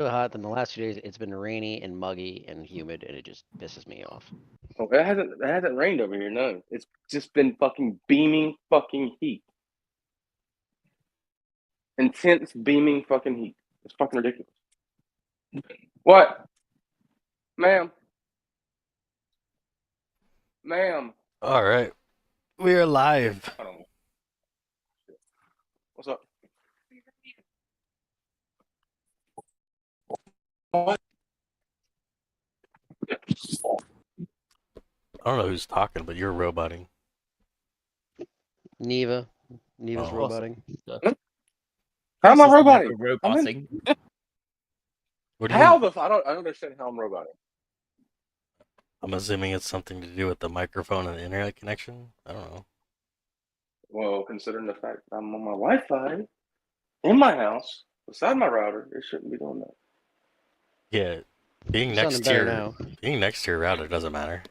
so hot. Then the last 2 days, it's been rainy and muggy and humid, and it just pisses me off. Oh, it hasn't rained over here. No, it's just been fucking beaming fucking heat. Intense beaming fucking heat. It's fucking ridiculous. What, ma'am? Ma'am. All right, we are live. I don't know. What's up? What? I don't know who's talking, but you're roboting. Neva's Oh. roboting. How am I This is roboting? never roboting. What do you How mean? the? I don't understand how I'm roboting. I'm assuming it's something to do with the microphone and the internet connection. I don't know. Well, considering the fact I'm on my Wi-Fi in my house beside my router, it shouldn't be doing that. Yeah, being Sounding next to better your now. router doesn't matter.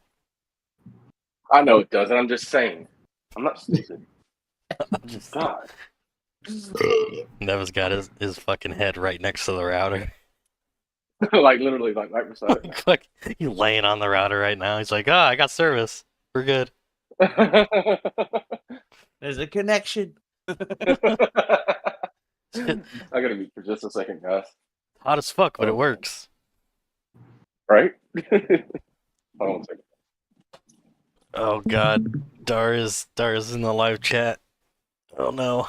I know it doesn't. I'm just saying. I'm not stupid. I'm just God. Neva's got his fucking head right next to the router. Like literally, like right beside it. Like he's laying on the router right now. He's like, "Ah, I got service. We're good." There's a connection. I gotta mute for just a second, guys. Hot as fuck, but it Oh. works. Right? Hold on a second. Oh god, Dara's in the live chat. Oh no.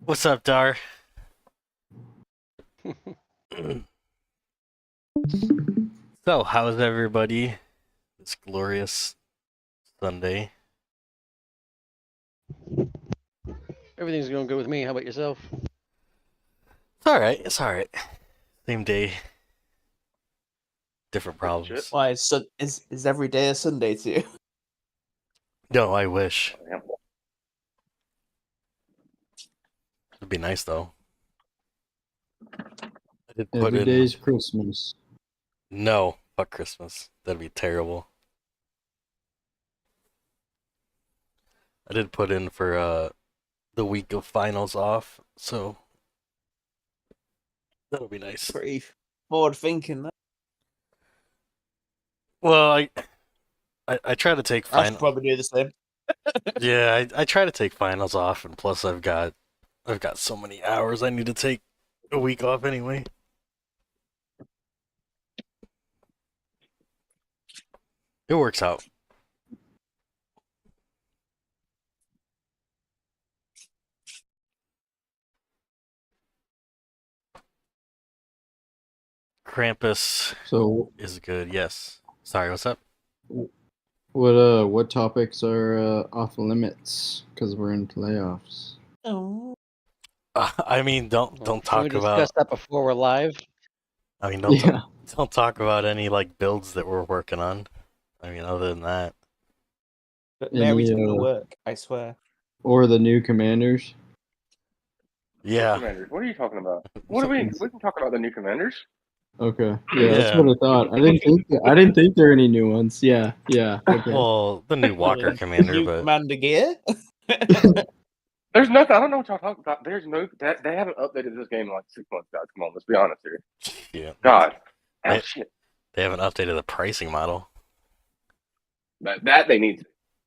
What's up, Dar? So, how's everybody this glorious Sunday? Everything's going good with me. How about yourself? It's alright, it's alright. Same day. Different problems. Shit. Why is every day a Sunday to you? No, I wish. Damn. It'd be nice though. I did put Every in... day's Christmas. No, fuck Christmas. That'd be terrible. I did put in for the week of finals off, so that'll be nice. Pretty forward thinking. That. Well, I try to take I should finals. probably do the same. Yeah, I try to take finals off, and plus I've got so many hours I need to take a week off anyway. It works out. Krampus So, is good. Yes. Sorry, what's up? what topics are off limits? Because we're in playoffs. Oh. I mean, don't Can we talk discuss about. that before we're live? I mean, Yeah. don't talk about any like builds that we're working on. I mean, other than that, But Any, Mary's gonna work, I swear. Or the new commanders. yeah. Commanders. What are you talking about? What are we can talk about the new commanders. Okay. Yeah, that's Yeah. what I thought. I didn't think there were any new ones. Yeah. Okay. Well, the new Walker commander, New but commander gear. There's nothing. I don't know what y'all talking about. There's no. They haven't updated this game in like 6 months, guys. Come on, let's be honest here. yeah, God. Hey. Shit. they haven't updated the pricing model. That they need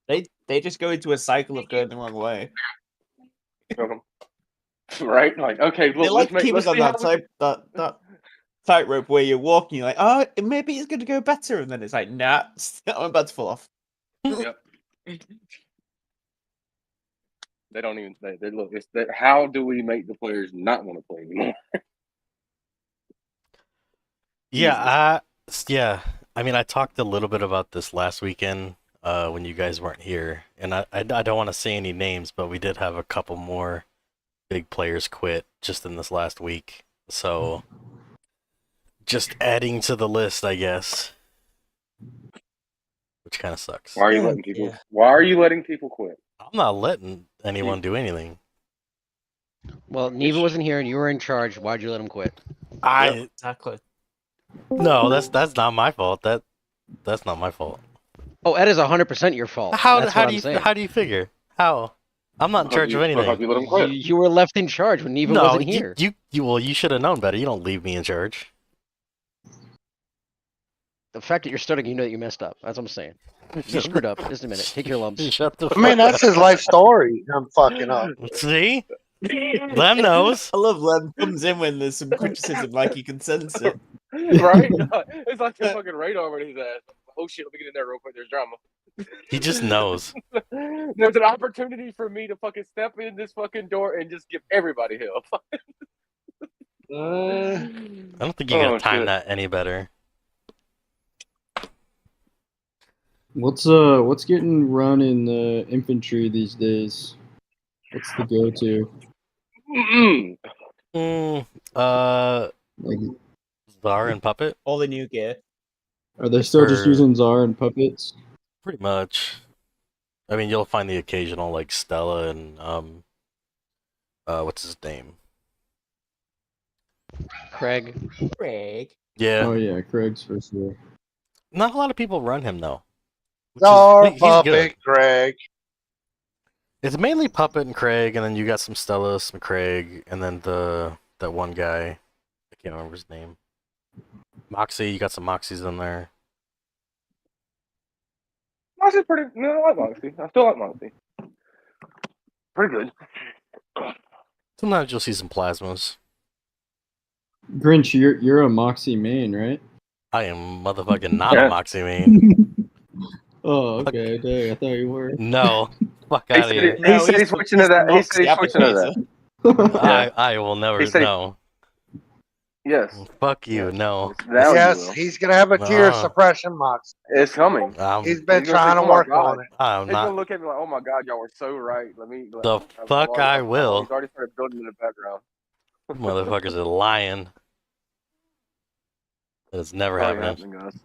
to. They just go into a cycle of going the wrong way. Right? Like, okay, They look, like keep us on that tightrope where you're walking, you're like, oh, maybe it's going to go better, and then it's like, nah, I'm about to fall off. Yep. They don't even. They look. How do we make the players not want to play anymore? Yeah, yeah. I mean, I talked a little bit about this last weekend when you guys weren't here, and I don't want to say any names, but we did have a couple more big players quit just in this last week. So, just adding to the list, I guess, which kind of sucks. Why are you letting people? Why are you letting people quit? I'm not letting anyone do anything. Well, Neva wasn't here and you were in charge. Why'd you let him quit? Exactly. No, that's not my fault. That's not my fault. Oh, that is 100% your fault. How That's how what do I'm you saying. how do you figure? How? I'm not in charge of I hope anything. you let him You, quit. you were left in charge when Neva No, wasn't here. well, you should have known better. You don't leave me in charge. The fact that you're studying, you know that you messed up. That's what I'm saying. You screwed up. Just a minute. Take your lumps. Shut the I mean, fuck that's his life story. I'm fucking up. up. See? Lem knows. I love Lem comes in when there's some criticism, like you can sense it. Right? It's like a fucking radar over his ass. Oh shit, let me get in there real quick. There's drama. He just knows. There's an opportunity for me to fucking step in this fucking door and just give everybody hell. I don't think you gotta time that any better. What's getting run in the infantry these days? What's the go-to? Like Czar and Puppet? All the new gear. Are they still just Or- using Czar and puppets? Pretty much. I mean, you'll find the occasional like Stella and what's his name? Craig. Craig. Yeah. Oh yeah, Craig's for sure. Not a lot of people run him though. Star He's Puppet, good. Greg. It's mainly Puppet and Craig, and then you got some Stella, some Craig, and then that one guy. I can't remember his name. Moxie, you got some Moxies in there. Moxie's pretty. No, I like Moxie. I still like Moxie. Pretty good. Sometimes you'll see some plasmas. Grinch, you're a Moxie main, right? I am motherfucking not Yeah. a Moxie main. Oh, okay. Dang, I thought you were. No. Fuck He out of said, here. he said he's switching to that. He said he's switching to that. Yeah. I will never He said- know. Yes. Fuck you, no. Now Yes, you will. he's gonna have a tear Nah. suppression box. It's coming. He's been He's gonna trying say, to "Oh my work God." on it. I'm He's gonna not. look at me like, "Oh my God, y'all were so right." Let me. The fuck I will. He's already started building in the background. Motherfuckers are lying. It's never Probably happening. guys.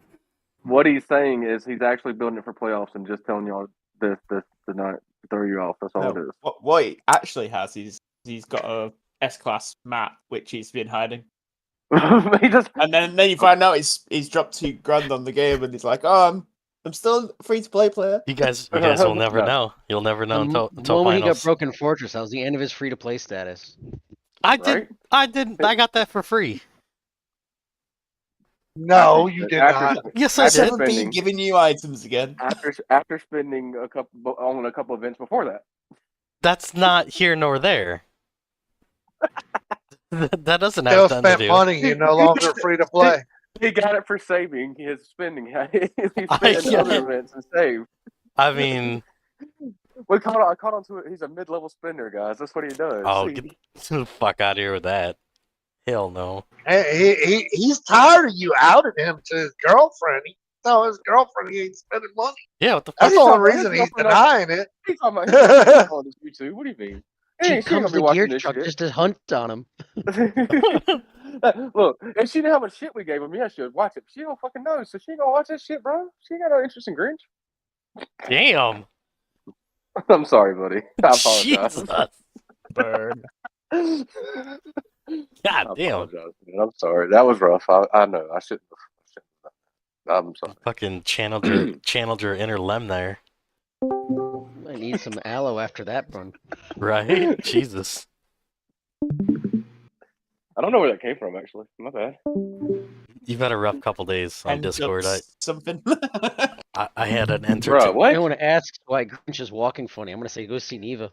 What he's saying is he's actually building it for playoffs and just telling y'all this to not throw you off. That's all it is. What he actually has is he's got a S-class map which he's been hiding, He just and then you find out he's dropped $2,000 on the game, and he's like, "Oh, I'm still a free-to-play player." You guys will never No. know. You'll never know The until moment he got finals. Broken Fortress, that was the end of his free-to-play status. I did. right? I didn't. I got that for free. No, you did After- not. Yes, I After did. 7p spending- giving you items again. After spending a couple events before that. That's not here nor there. That doesn't Still have nothing to spent do. money. You're no longer free to play. He got it for saving his spending. He spent Yeah. other events and saved. I mean, I caught on to it. He's a mid-level spender, guys. That's what he does. oh, See? get the fuck out of here with that. Hell no. He's tired of you outing him to his girlfriend. He tell his girlfriend he ain't spending money. Yeah, what the fuck? That's the talking only about his reason he's girlfriend, denying it. He's talking about on this YouTube. What do you mean? She She ain't comes gonna be the watching gear this truck shit. just to hunt on him. Look, if she knew how much shit we gave him, yeah, she would watch it. She don't fucking know, so she ain't gonna watch this shit, bro. She ain't got no interest in Grinch. Damn. I'm sorry, buddy. I apologize. Jesus. Burn. God I damn. apologize, man. I'm sorry. That was rough. I know. I shouldn't have. I'm sorry. Fucking channeled your inner Lem there. I need some aloe after that run. Right? Jesus. I don't know where that came from, actually. My bad. You've had a rough couple days on End Discord. up something. I had an Bro, entertainment. what? I want to ask why Grinch is walking funny. I'm gonna say go see Neva.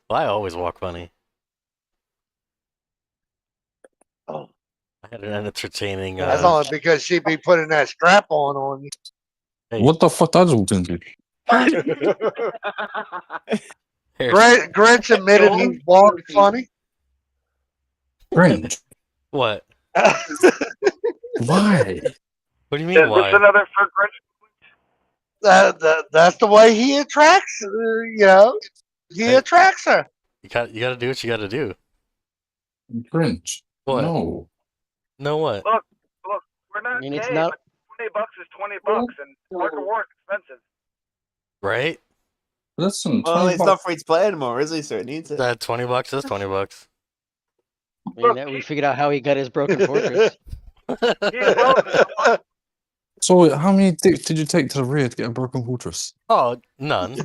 Well, I always walk funny. Oh. I had an entertaining. That's only because she'd be putting that strap on you. Hey, What the fuck that walked into? here. Grinch admitted he walked funny. Grinch. What? Why? What do you mean? Why? another for Grinch. That's the way he attracts. He Hey. attracts her. You got to do what you got to do. Grinch. What? No. No what? Look, we're not I mean, gay, it's not. but $20 is $20, and Dark of War is expensive. Right? Listen, Well, 20 it's bucks. not free to play anymore, is he? So it needs it. That $20 is $20. I mean, that we figured out how he got his Broken Fortress. So, how many dicks did you take to the rear to get a broken fortress? Oh, none.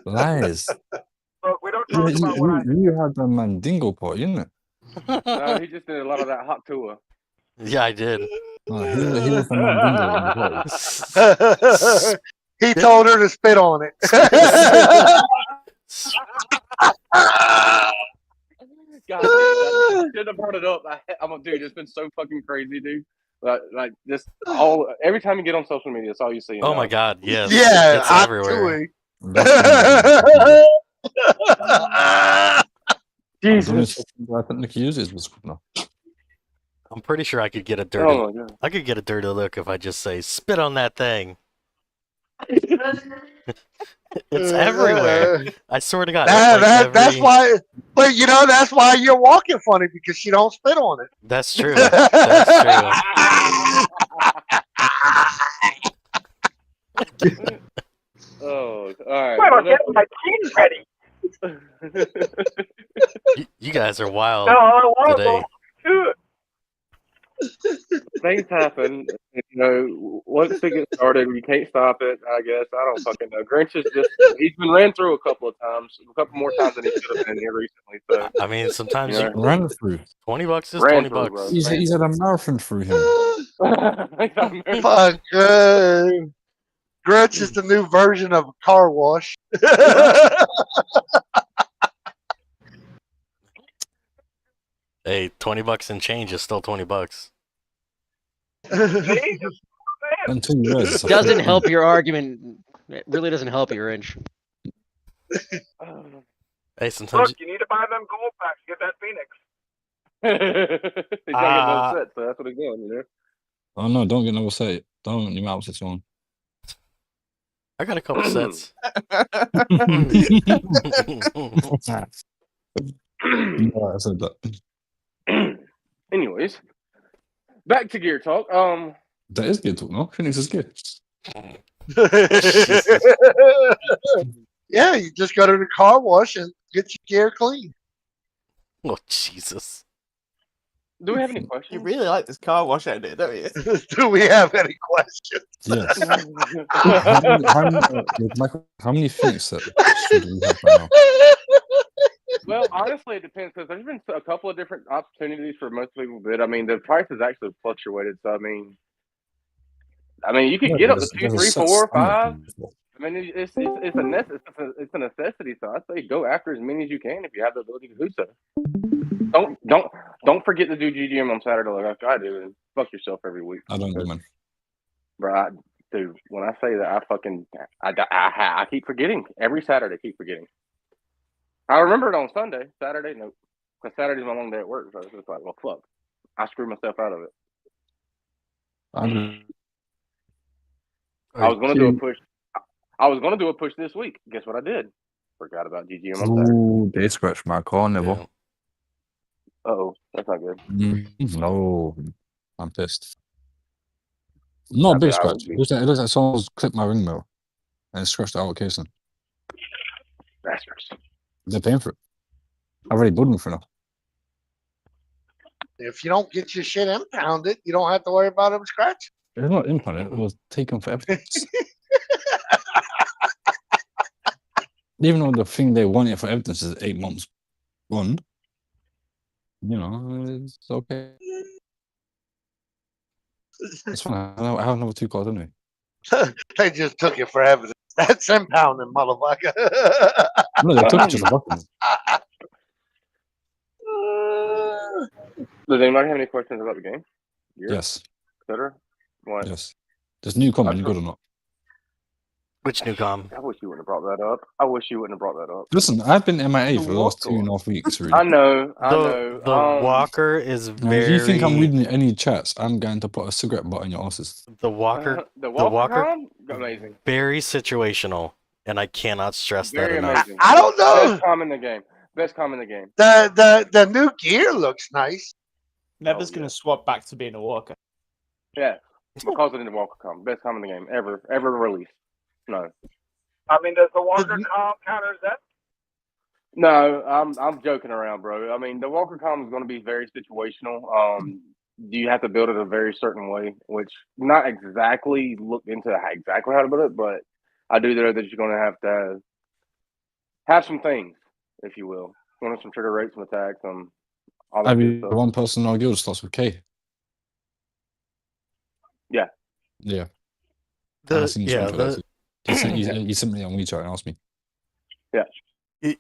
Lies. Look, we don't You, talk about what I you had the Mandingo party, isn't it? No, he just did a lot of that hot tour. Yeah, I did. No, he was the Mandingo in the party. He told her to spit on it. God damn, I should have brought it up. I'm a dude. It's been so fucking crazy, dude. Like just all every time you get on social media, it's all you see. Oh my god, yes. Yeah, It's hot everywhere. tooing. Jesus. I think Nicky uses was good now. I'm pretty sure I could get a dirty Oh my god. I could get a dirty look if I just say spit on that thing. It's everywhere. I swear to God. That's why. But you know, that's why you're walking funny because she don't spit on it. That's true. That's true. Oh, all right. Wait, I'm getting my team ready. You guys are wild No, I want to today. go. Things happen. You know, once it gets started, you can't stop it. I guess I don't fucking know. Grinch is just—he's been ran through a couple of times, a couple more times than he should have been here recently. So I mean, sometimes Yeah. you Ran through. $20 is Ran 20 through, bucks. bro. He's had a marathon through him. Fuck. Grinch is the new version of a car wash. Hey, $20 and change is still 20 bucks. Until you realize it's a Doesn't fake help thing. your argument. It really doesn't help you, Wrench. Hey, sometimes Look, you need to buy them gold packs. Get that Phoenix. He's gonna get upset, so that's what he's doing, you know. Oh no, don't get no say. Don't you mouth it on. I got a couple sets. No, I said that. Anyways, back to gear talk. That is good talk, no? Phoenix is good. Yeah, you just go to the car wash and get your gear clean. Oh, Jesus. do we have any You questions? really like this car wash idea, don't you? Do we have any questions? Yes. How many Phoenix sets should we have by now? Well, honestly, it depends because there's been a couple of different opportunities for most people bid. I mean, the price has actually fluctuated. So I mean, you could get up to There's 2, a 3, set 4, standard 5. before. I mean, it's a necessity. So I say go after as many as you can if you have the ability to do so. Don't forget to do GGM on Saturday like I do and fuck yourself every week. I don't do, man. Bro, dude, when I say that, I keep forgetting every Saturday. Keep forgetting. I remember it on Sunday. Saturday, no, because Saturday's my long day at work. So it's just like, well, fuck, I screwed myself out of it. I was gonna do a push. I was gonna do a push this week. Guess what I did? Forgot about GGM on Saturday. Ooh, they scratched my car, Neva. Yeah. Uh-oh, that's not good. No, I'm pissed. Not a big I would scratch. be. It looks like someone's clipped my ring mirror and scratched the outer casing. Bastards. They're paying for it. I've already bought them for now. If you don't get your shit impounded, you don't have to worry about them scratching. It's not implanted. It was taken for evidence. Even though the thing they wanted for evidence is 8 months gone, you know, it's okay. It's fine. I have another 2 cars anyway. They just took it for evidence. That's impounding, motherfucker. No, they took it just a bucket. Does anybody have any questions about the game? Yes. Etc. What? Yes. This new comment, good or not? Which new com? I wish you wouldn't have brought that up. I wish you wouldn't have brought that up. Listen, I've been MIA for the last Walker. 2.5 weeks. Really. I know. The walker is Now, very. if you think I'm reading any chats, I'm going to put a cigarette butt in your asses. The walker. The the walker. Con? Amazing. Very situational, and I cannot stress Very that enough. amazing. I don't know. Best com in the game. Best com in the game. The new gear looks nice. Never's Oh, going yeah. to swap back to being a walker. Yeah. Because it in the Walker Com. Best com in the game ever released. No. I mean, does the Walker Com counter that? No, I'm joking around, bro. I mean, the Walker Com is going to be very situational. You have to build it a very certain way, which not exactly look into exactly how to build it, but I do know that you're going to have to have some things, if you will. Want some trigger rates, some attacks, all that I good mean, stuff. one person in our guild starts with K. Yeah. Yeah. I seen something for that too. He sent me on WeChat and asked me. Yeah.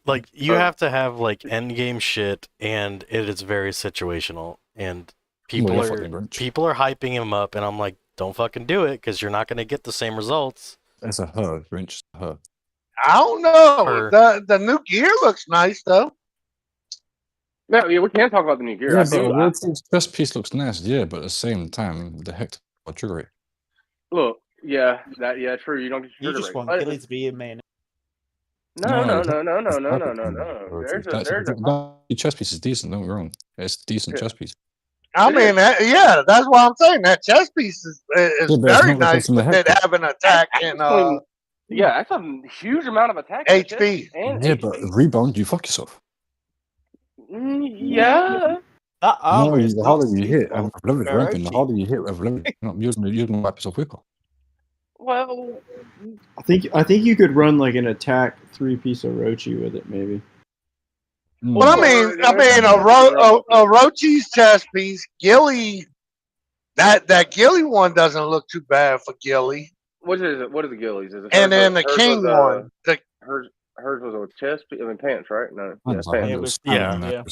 Like you have to have like end game shit, and it is very situational, and people Well, are fucking Grinch. hyping him up, and I'm like, don't fucking do it, because you're not going to get the same results. It's a her, Grinch. Her. I don't know. Her. The new gear looks nice though. Yeah, we can talk about the new gear. Yeah, I but do. a rotated chest piece looks nice, yeah, but at the same time, the heck or trigger rate. Look, yeah, true. You don't get your You trigger just rate. want But- Gilly to be in main. No. It's There's the chest piece is decent. Don't get me wrong. It's a decent Yeah. chest piece. I mean, that's what I'm saying. That chest piece is Yeah, but it's very not nice replacing the with it heck. having attack and yeah, that's a huge amount of attack. HP. And Yeah, HP. but rebound, you fuck yourself. Yeah. That No, armor is the not harder you hit, suitable I've leveled for ramping, the OG. harder you hit, I've leveled, you're not using to wipe yourself quicker. Well, I think you could run like an attack 3-piece Orochi with it, maybe. Well, I mean, Orochi's chest piece, Gilly. That Gilly one doesn't look too bad for Gilly. what is it? What are the Gillies? Is it And then the hers King was, one, the hers was a chest. I mean pants, right? No, yeah, I pants. It was Yeah.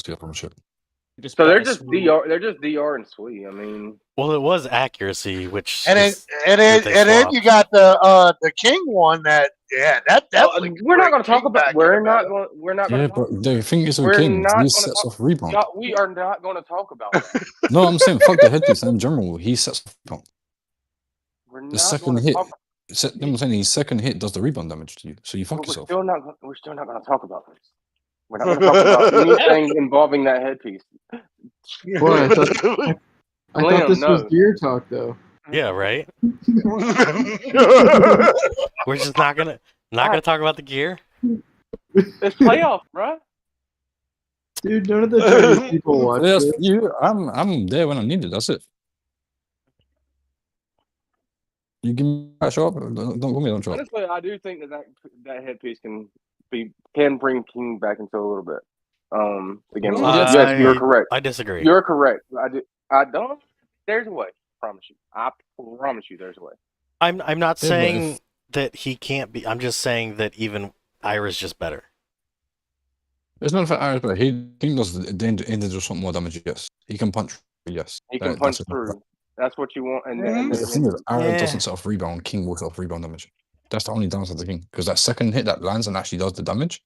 Just So they're better just smooth. DR. They're just DR and sweet. I mean, Well, it was accuracy, which and then is you got the King one that that definitely. we're not going to talk about. We're not going. Yeah, but the thing is with We're King, not he gonna sets talk- off rebound. Yeah, we are not going to talk about that. No, I'm saying fuck the headpiece in general. He sets off rebound. We're The not second going to hit, talk. I'm saying his second hit does the rebound damage to you, so you fuck We're yourself. still not. We're still not going to talk about this. We're not going to talk about anything involving that headpiece. Boy, I thought Liam, this was no. gear talk though. yeah, right. We're just not gonna talk about the gear. It's playoff, bro. Dude, none of the Chinese people watch Yes, this. I'm there when I need it. That's it. You give me a shot, don't go me, don't shot. Honestly, I do think that headpiece can bring King back into a little bit. Again, yes, you're correct. I disagree. You're correct. I don't. There's a way. I promise you. I promise you. There's a way. I'm not Yeah, but saying that he can't be. I'm just saying that even Ira's just better. It's not for Iris, but King does the individual something more damage, yes. He can punch, yes. He can punch through. That's what you want. And But the thing is, Ira doesn't set off rebound, King will set off rebound damage. That's the only downside to King. Because that second hit that lands and actually does the damage,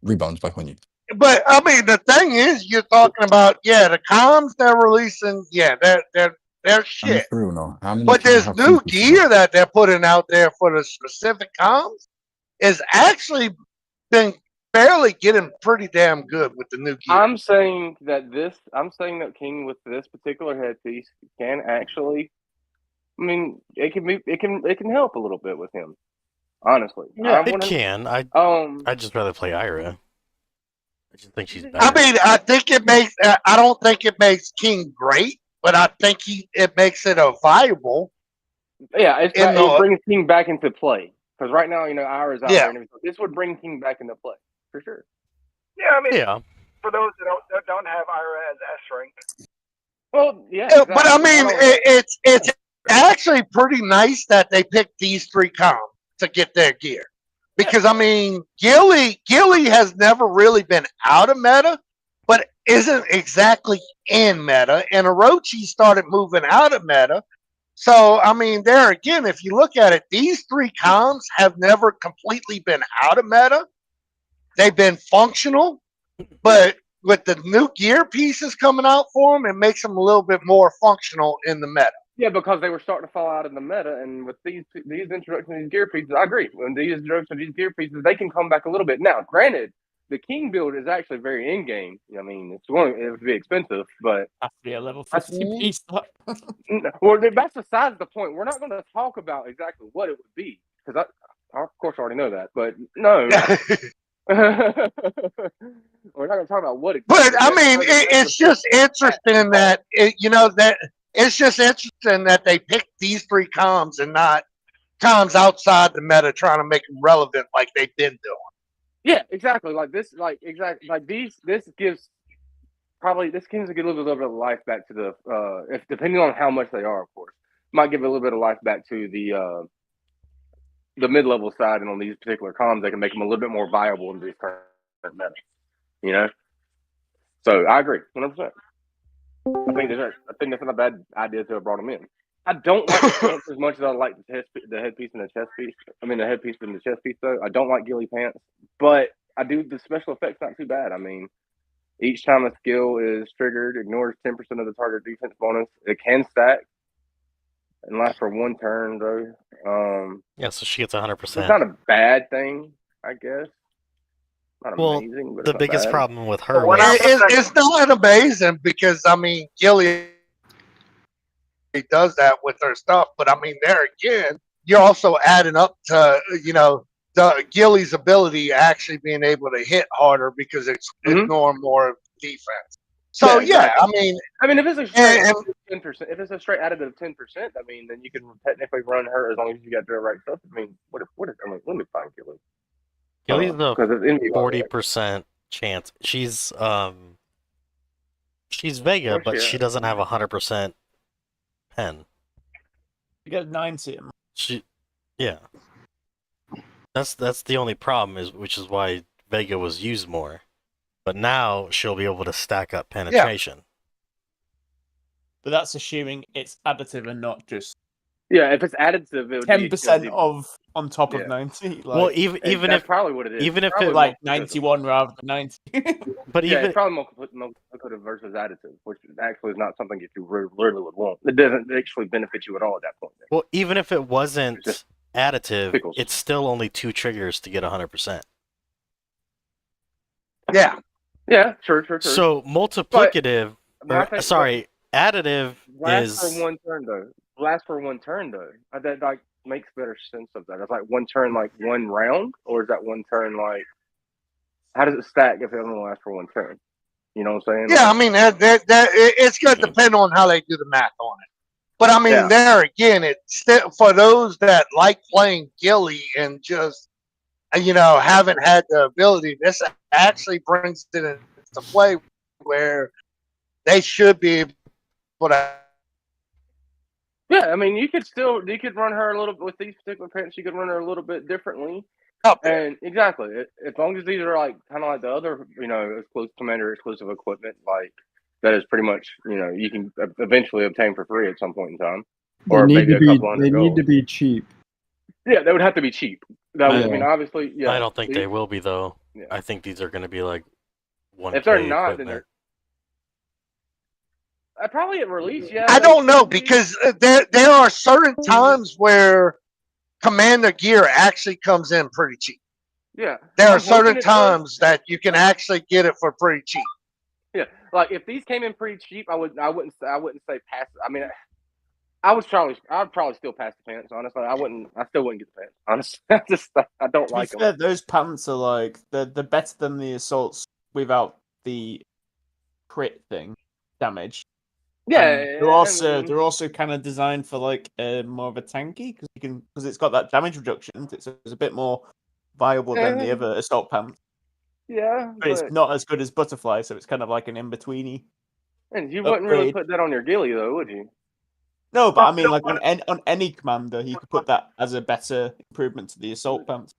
rebounds back on you. But I mean, the thing is, you're talking about the comms they're releasing. Yeah, they're shit. True, no. But this new gear that they're putting out there for the specific comms is actually been fairly getting pretty damn good with the new gear. I'm saying that King with this particular headpiece can actually. I mean, it can help a little bit with him. Honestly, Yeah, it can. I'd just rather play Ira. I just think she's better. I mean, I think it makes. I don't think it makes King great, but I think it makes it a viable. Yeah, it brings King back into play because right now, Ira's out there, and everything. This would bring King back into play for sure. Yeah, I mean, yeah. For those that don't have Ira as S rank. Well, yeah, exactly. But I mean, it's actually pretty nice that they picked these three comms to get their gear. Because I mean, Gilly has never really been out of meta, but isn't exactly in meta. And Orochi started moving out of meta. So I mean, there again, if you look at it, these three comms have never completely been out of meta. They've been functional, but with the new gear pieces coming out for them, it makes them a little bit more functional in the meta. Yeah, because they were starting to fall out of the meta, and with these introductions of these gear pieces, I agree. When these introductions of these gear pieces, they can come back a little bit. Now, granted, the King build is actually very in-game. I mean, it would be expensive, but Has to be a level 50 piece. Well, that's besides the point. We're not going to talk about exactly what it would be because I of course already know that. But no, we're not going to talk about what it. But I mean, it's just interesting that that it's just interesting that they picked these three comms and not comms outside the meta, trying to make them relevant like they've been doing. Yeah, exactly. Like this, this gives this gives a little bit of life back to the if depending on how much they are, of course, might give a little bit of life back to the mid level side, and on these particular comms, they can make them a little bit more viable in these current meta. You know, so I agree, 100%. I think that's not a bad idea to have brought them in. I don't like the pants as much as I like the headpiece and the chest piece. I mean, the headpiece and the chest piece, though. I don't like ghillie pants, but I do. The special effects not too bad. I mean, each time a skill is triggered, ignores 10% of the target defense bonus. It can stack and last for one turn, though. Yeah, so she gets It's 100%. not a bad thing, I guess. Not Well, amazing, but the it's not biggest bad. problem with her But what was It's not amazing because I mean Gilly does that with her stuff, but I mean there again, you're also adding up to the Gilly's ability actually being able to hit harder because it's ignoring more of defense. So Yeah, exactly. I mean if it's a straight and 10%, if it's a straight additive 10%, I mean, then you can technically run her as long as you got the right stuff. I mean, I mean, let me find Gilly. Gilly's the Because it's in the 40% chance. She's Vega, Where's but she she at? doesn't have 100% pen. You get 90. Yeah. That's the only problem which is why Vega was used more. But now she'll be able to stack up penetration. But that's assuming it's additive and not just Yeah, if it's additive, it would 10% be of on top Yeah. of 90. Like, Well, even that's if probably what it is. even if Probably it like multiplicative. 91 rather than 90. but Yeah, even it's probably multiplicative versus additive, which actually is not something that you really would want. It doesn't actually benefit you at all at that point. well, even if it wasn't It's just additive, pickles. it's still only 2 triggers to get 100%. yeah. Yeah, true. So multiplicative, But I think additive last is for one turn though. That like makes better sense of that. It's like one turn, like one round, or is that one turn like? How does it stack if it only lasts for one turn? You know what I'm saying? Yeah, Like, I mean it's going to depend on how they do the math on it. But I mean, Yeah. there again, it's still for those that like playing Gilly and just haven't had the ability. This actually brings it into play where they should be able to. yeah, I mean, you could run her a little bit with these particular pants. You could run her a little bit differently. Up there. And exactly, as long as these are like kind of like the other, commander exclusive equipment, like that is pretty much, you can eventually obtain for free at some point in time, or maybe a couple hundred They need to gold. be cheap. Yeah, they would have to be cheap. That would, I mean, obviously, yeah. I don't think they will be though. Yeah. I think these are going to be like 1K If they're not, then equipment. they're probably at release. Yeah, I don't know because there are certain times where Commander gear actually comes in pretty cheap. Yeah, There I'm are certain hoping it does. times that you can actually get it for pretty cheap. Yeah, like if these came in pretty cheap, I wouldn't say pass. I mean, I'd probably still pass the pants. Honestly, I still wouldn't get the pants. Honestly, I don't To be like fair, them. those pants are like they're better than the assaults without the crit thing damage. Yeah, And they're also kind of designed for like more of a tanky because it's got that damage reduction. It's a bit more viable than the other assault pants. Yeah, But it's not as good as butterfly, so it's kind of like an in betweeny. And you wouldn't really upgrade. put that on your ghillie though, would you? No, but I mean, like on any commander, you could put that as a better improvement to the assault pants.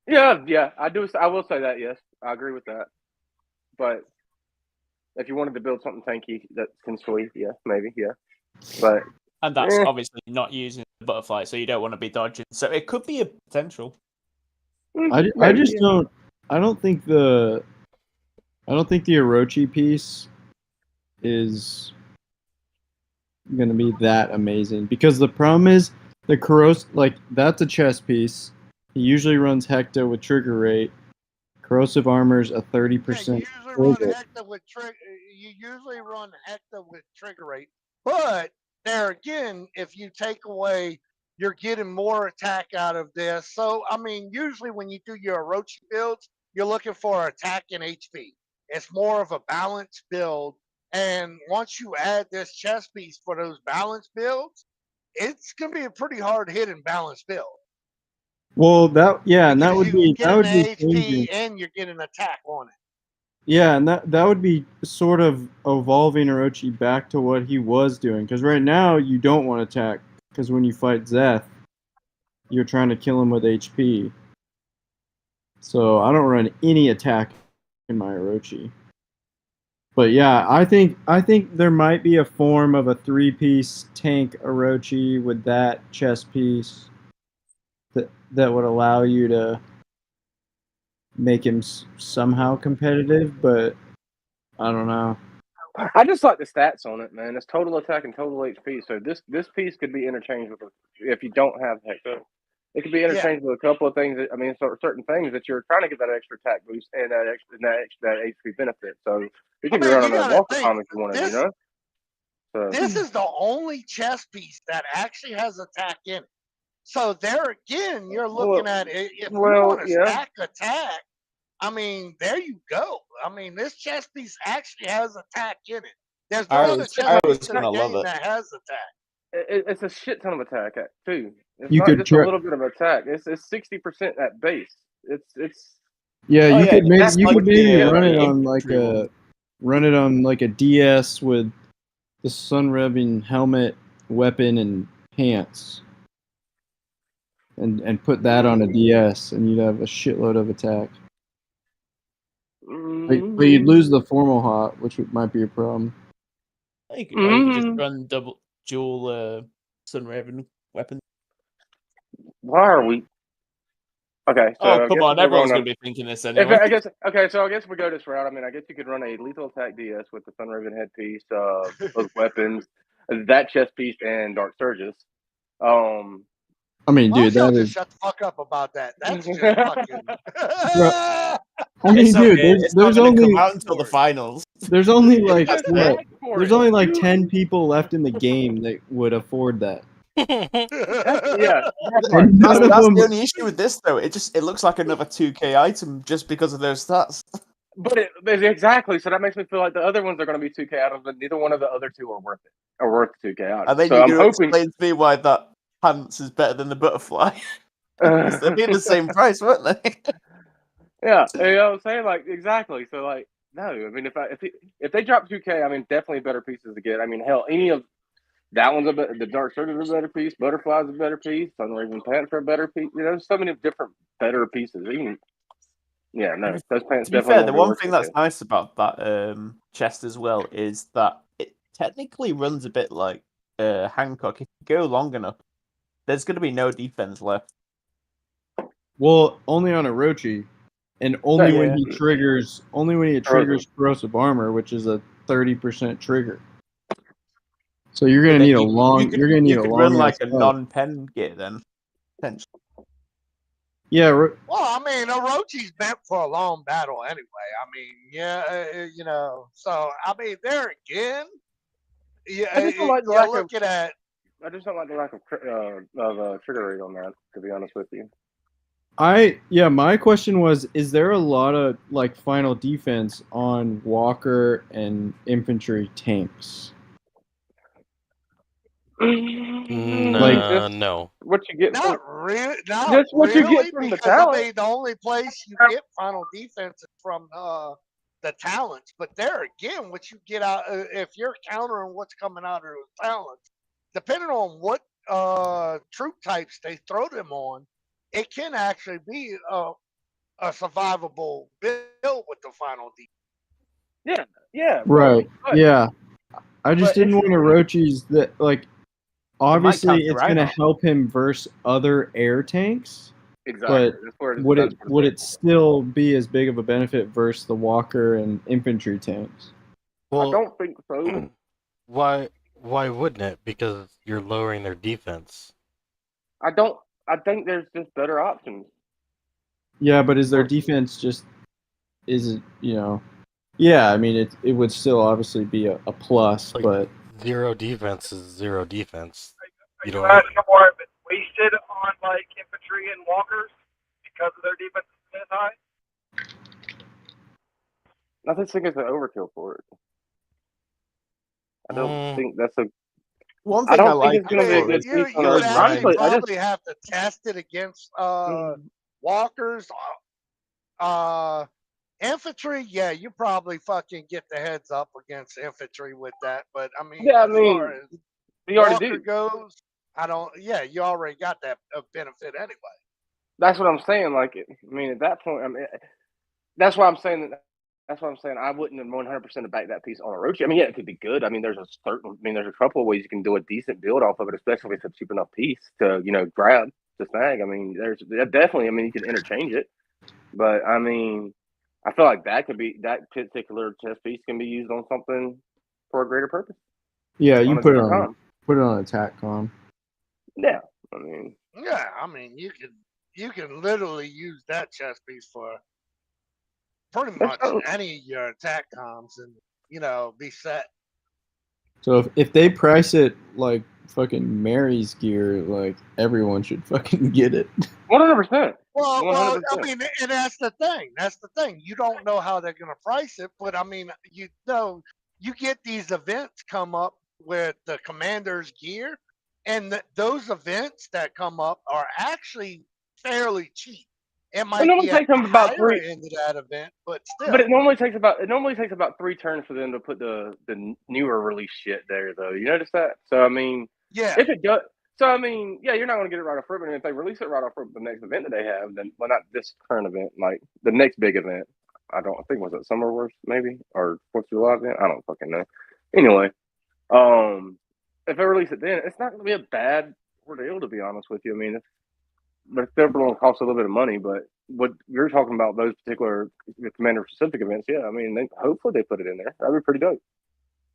Yeah, I do. I will say that. Yes, I agree with that. But if you wanted to build something tanky that can sweep, yeah, maybe, yeah. But And that's obviously not using the butterfly, so you don't want to be dodging. So it could be a potential. I don't think the Orochi piece is gonna be that amazing because the problem is the that's a chess piece. He usually runs Hecta with trigger rate. Corrosive armor's a 30%. You usually run Hecta with trigger rate, but there again, if you take away, you're getting more attack out of this. So I mean, usually when you do your Orochi builds, you're looking for attack and HP. It's more of a balanced build. And once you add this chess piece for those balanced builds, it's going to be a pretty hard hitting balanced build. Well, and that Because would you be get that an would be HP changing. and you're getting attack on it. Yeah, and that would be sort of evolving Orochi back to what he was doing. Because right now you don't want to attack. Because when you fight Zeth, you're trying to kill him with HP. So I don't run any attack in my Orochi. But yeah, I think there might be a form of a 3-piece tank Orochi with that chest piece that would allow you to make him somehow competitive, but I don't know. I just like the stats on it, man. It's total attack and total HP. So this piece could be interchangeable if you don't have Hector. It could be interchanged with a couple of things. I mean, certain things that you're trying to get that extra attack boost and that HP benefit. So you can run on a Walker Palm if you wanted, you know. So this is the only chess piece that actually has attack in it. So there again, you're looking at it. If you want to stack attack, I mean, there you go. I mean, this chess piece actually has attack in it. There's no other chess piece in the game that has attack. It's a shit ton of attack too. It's You not could just a little bit of attack. It's 60% at base. It's yeah. You could maybe run it on like a DS with the Sun Revving helmet, weapon, and pants, and put that on a DS, and you'd have a shitload of attack. But you'd lose the formal hot, which might be a problem. You could just run dual Sun Raven weapons. Why are we? Okay. So come on, everyone's going to be thinking this anyway. So I guess we go this route. I mean, I guess you could run a lethal attack DS with the Sun Raven headpiece, those weapons, that chest piece, and Dark Surges. I mean, dude, that is. Shut the fuck up about that. That's just fucking. I mean, dude, there's only come out until the finals. There's only like what? There's only like 10 people left in the game that would afford that. Yeah, that's the only issue with this though. It looks like another 2K item just because of those stats. But exactly, so that makes me feel like the other ones are going to be 2K items, but neither one of the other two are worth it. Are worth 2K items. And then so you're I'm going to hoping explain to me why that pants is better than the butterfly. They'd be the same price, wouldn't they? Yeah, you know what I'm saying? Like, exactly. So, like, no. I mean, if they drop 2K, I mean, definitely better pieces to get. I mean, hell, any of that one's the Dark Surge is a better piece. Butterfly's a better piece. Sun Raven pants are a better piece. You know, there's so many different better pieces. Even those pants. To be fair, the one thing that's nice about that chest as well is that it technically runs a bit like Hancock. If you go long enough, there's going to be no defense left. Well, only on Orochi, and only when he triggers corrosive armor, which is a 30% trigger. So you're gonna need a long. You're gonna need a long. Run like a non-pen gear then. Potentially. Yeah. Well, I mean, Orochi's meant for a long battle anyway. I mean, you know. So I mean, there again, I just don't like the lack looking at. I just don't like the lack of trigger rate on that. To be honest with you. My question was, is there a lot of like final defense on Walker and infantry tanks? No. What you get? Not really. Not just what really, you get from because the talent. I mean, the only place you get final defense is from the talents. But there again, what you get out if you're countering what's coming out of the talents, depending on what troop types they throw them on, it can actually be a survivable build with the final defense. Yeah. Right. Yeah. I just didn't want Orochi's that like. Obviously, it's going to help him versus other air tanks. Exactly. But would it still be as big of a benefit versus the Walker and infantry tanks? Well, I don't think so. Why wouldn't it? Because you're lowering their defense. I think there's just better options. Yeah, but is their defense Yeah, I mean it would still obviously be a plus, but zero defense is zero defense. You don't asking why it's wasted on like infantry and walkers because of their defense is high? I just think it's an overkill for it. I don't think that's a. One I thing I don't think like it's going to be a for good is you piece on you the would roach. actually Honestly, I just probably have to test it against mm, walkers, infantry. Yeah, you probably fucking get the heads up against infantry with that. But I mean, yeah. I as far mean, as we already Walker do. goes, I don't. Yeah, you already got that benefit anyway. That's what I'm saying. Like, I mean, at that point, I mean, that's why I'm saying that. That's what I'm saying. I wouldn't have 100% back that piece on a roach. I mean, yeah, it could be good. I mean, there's a couple of ways you can do a decent build off of it, especially if it's a cheap enough piece to, grab to snag. I mean, there's definitely. I mean, you can interchange it, but I mean, I feel like that particular chess piece can be used on something for a greater purpose Yeah, you on a put it different on time. attack com. Yeah, I mean, Yeah, I mean, you can literally use that chess piece for pretty much any of your attack comms and be set. So if they price it like fucking Mary's gear, like everyone should fucking get it. 100%. Well, 100%. I mean, and that's the thing. That's the thing. You don't know how they're going to price it, but I mean, you get these events come up with the commander's gear, and those events that come up are actually fairly cheap. It might normally be at takes the them about higher 3. end of that event, but still. But it normally takes about 3 turns for them to put the newer release shit there, though. You notice that? So I mean, Yeah. if it does, so I mean, yeah, you're not going to get it right off rip. And if they release it right off rip, the next event that they have, then not this current event, like the next big event. I think was it Summer Wars maybe or 4th of July event. I don't fucking know. Anyway, if they release it then, it's not going to be a bad ordeal, to be honest with you. I mean, but it's definitely going to cost a little bit of money. But what you're talking about, those particular commander specific events, yeah, I mean, hopefully they put it in there. That'd be pretty dope.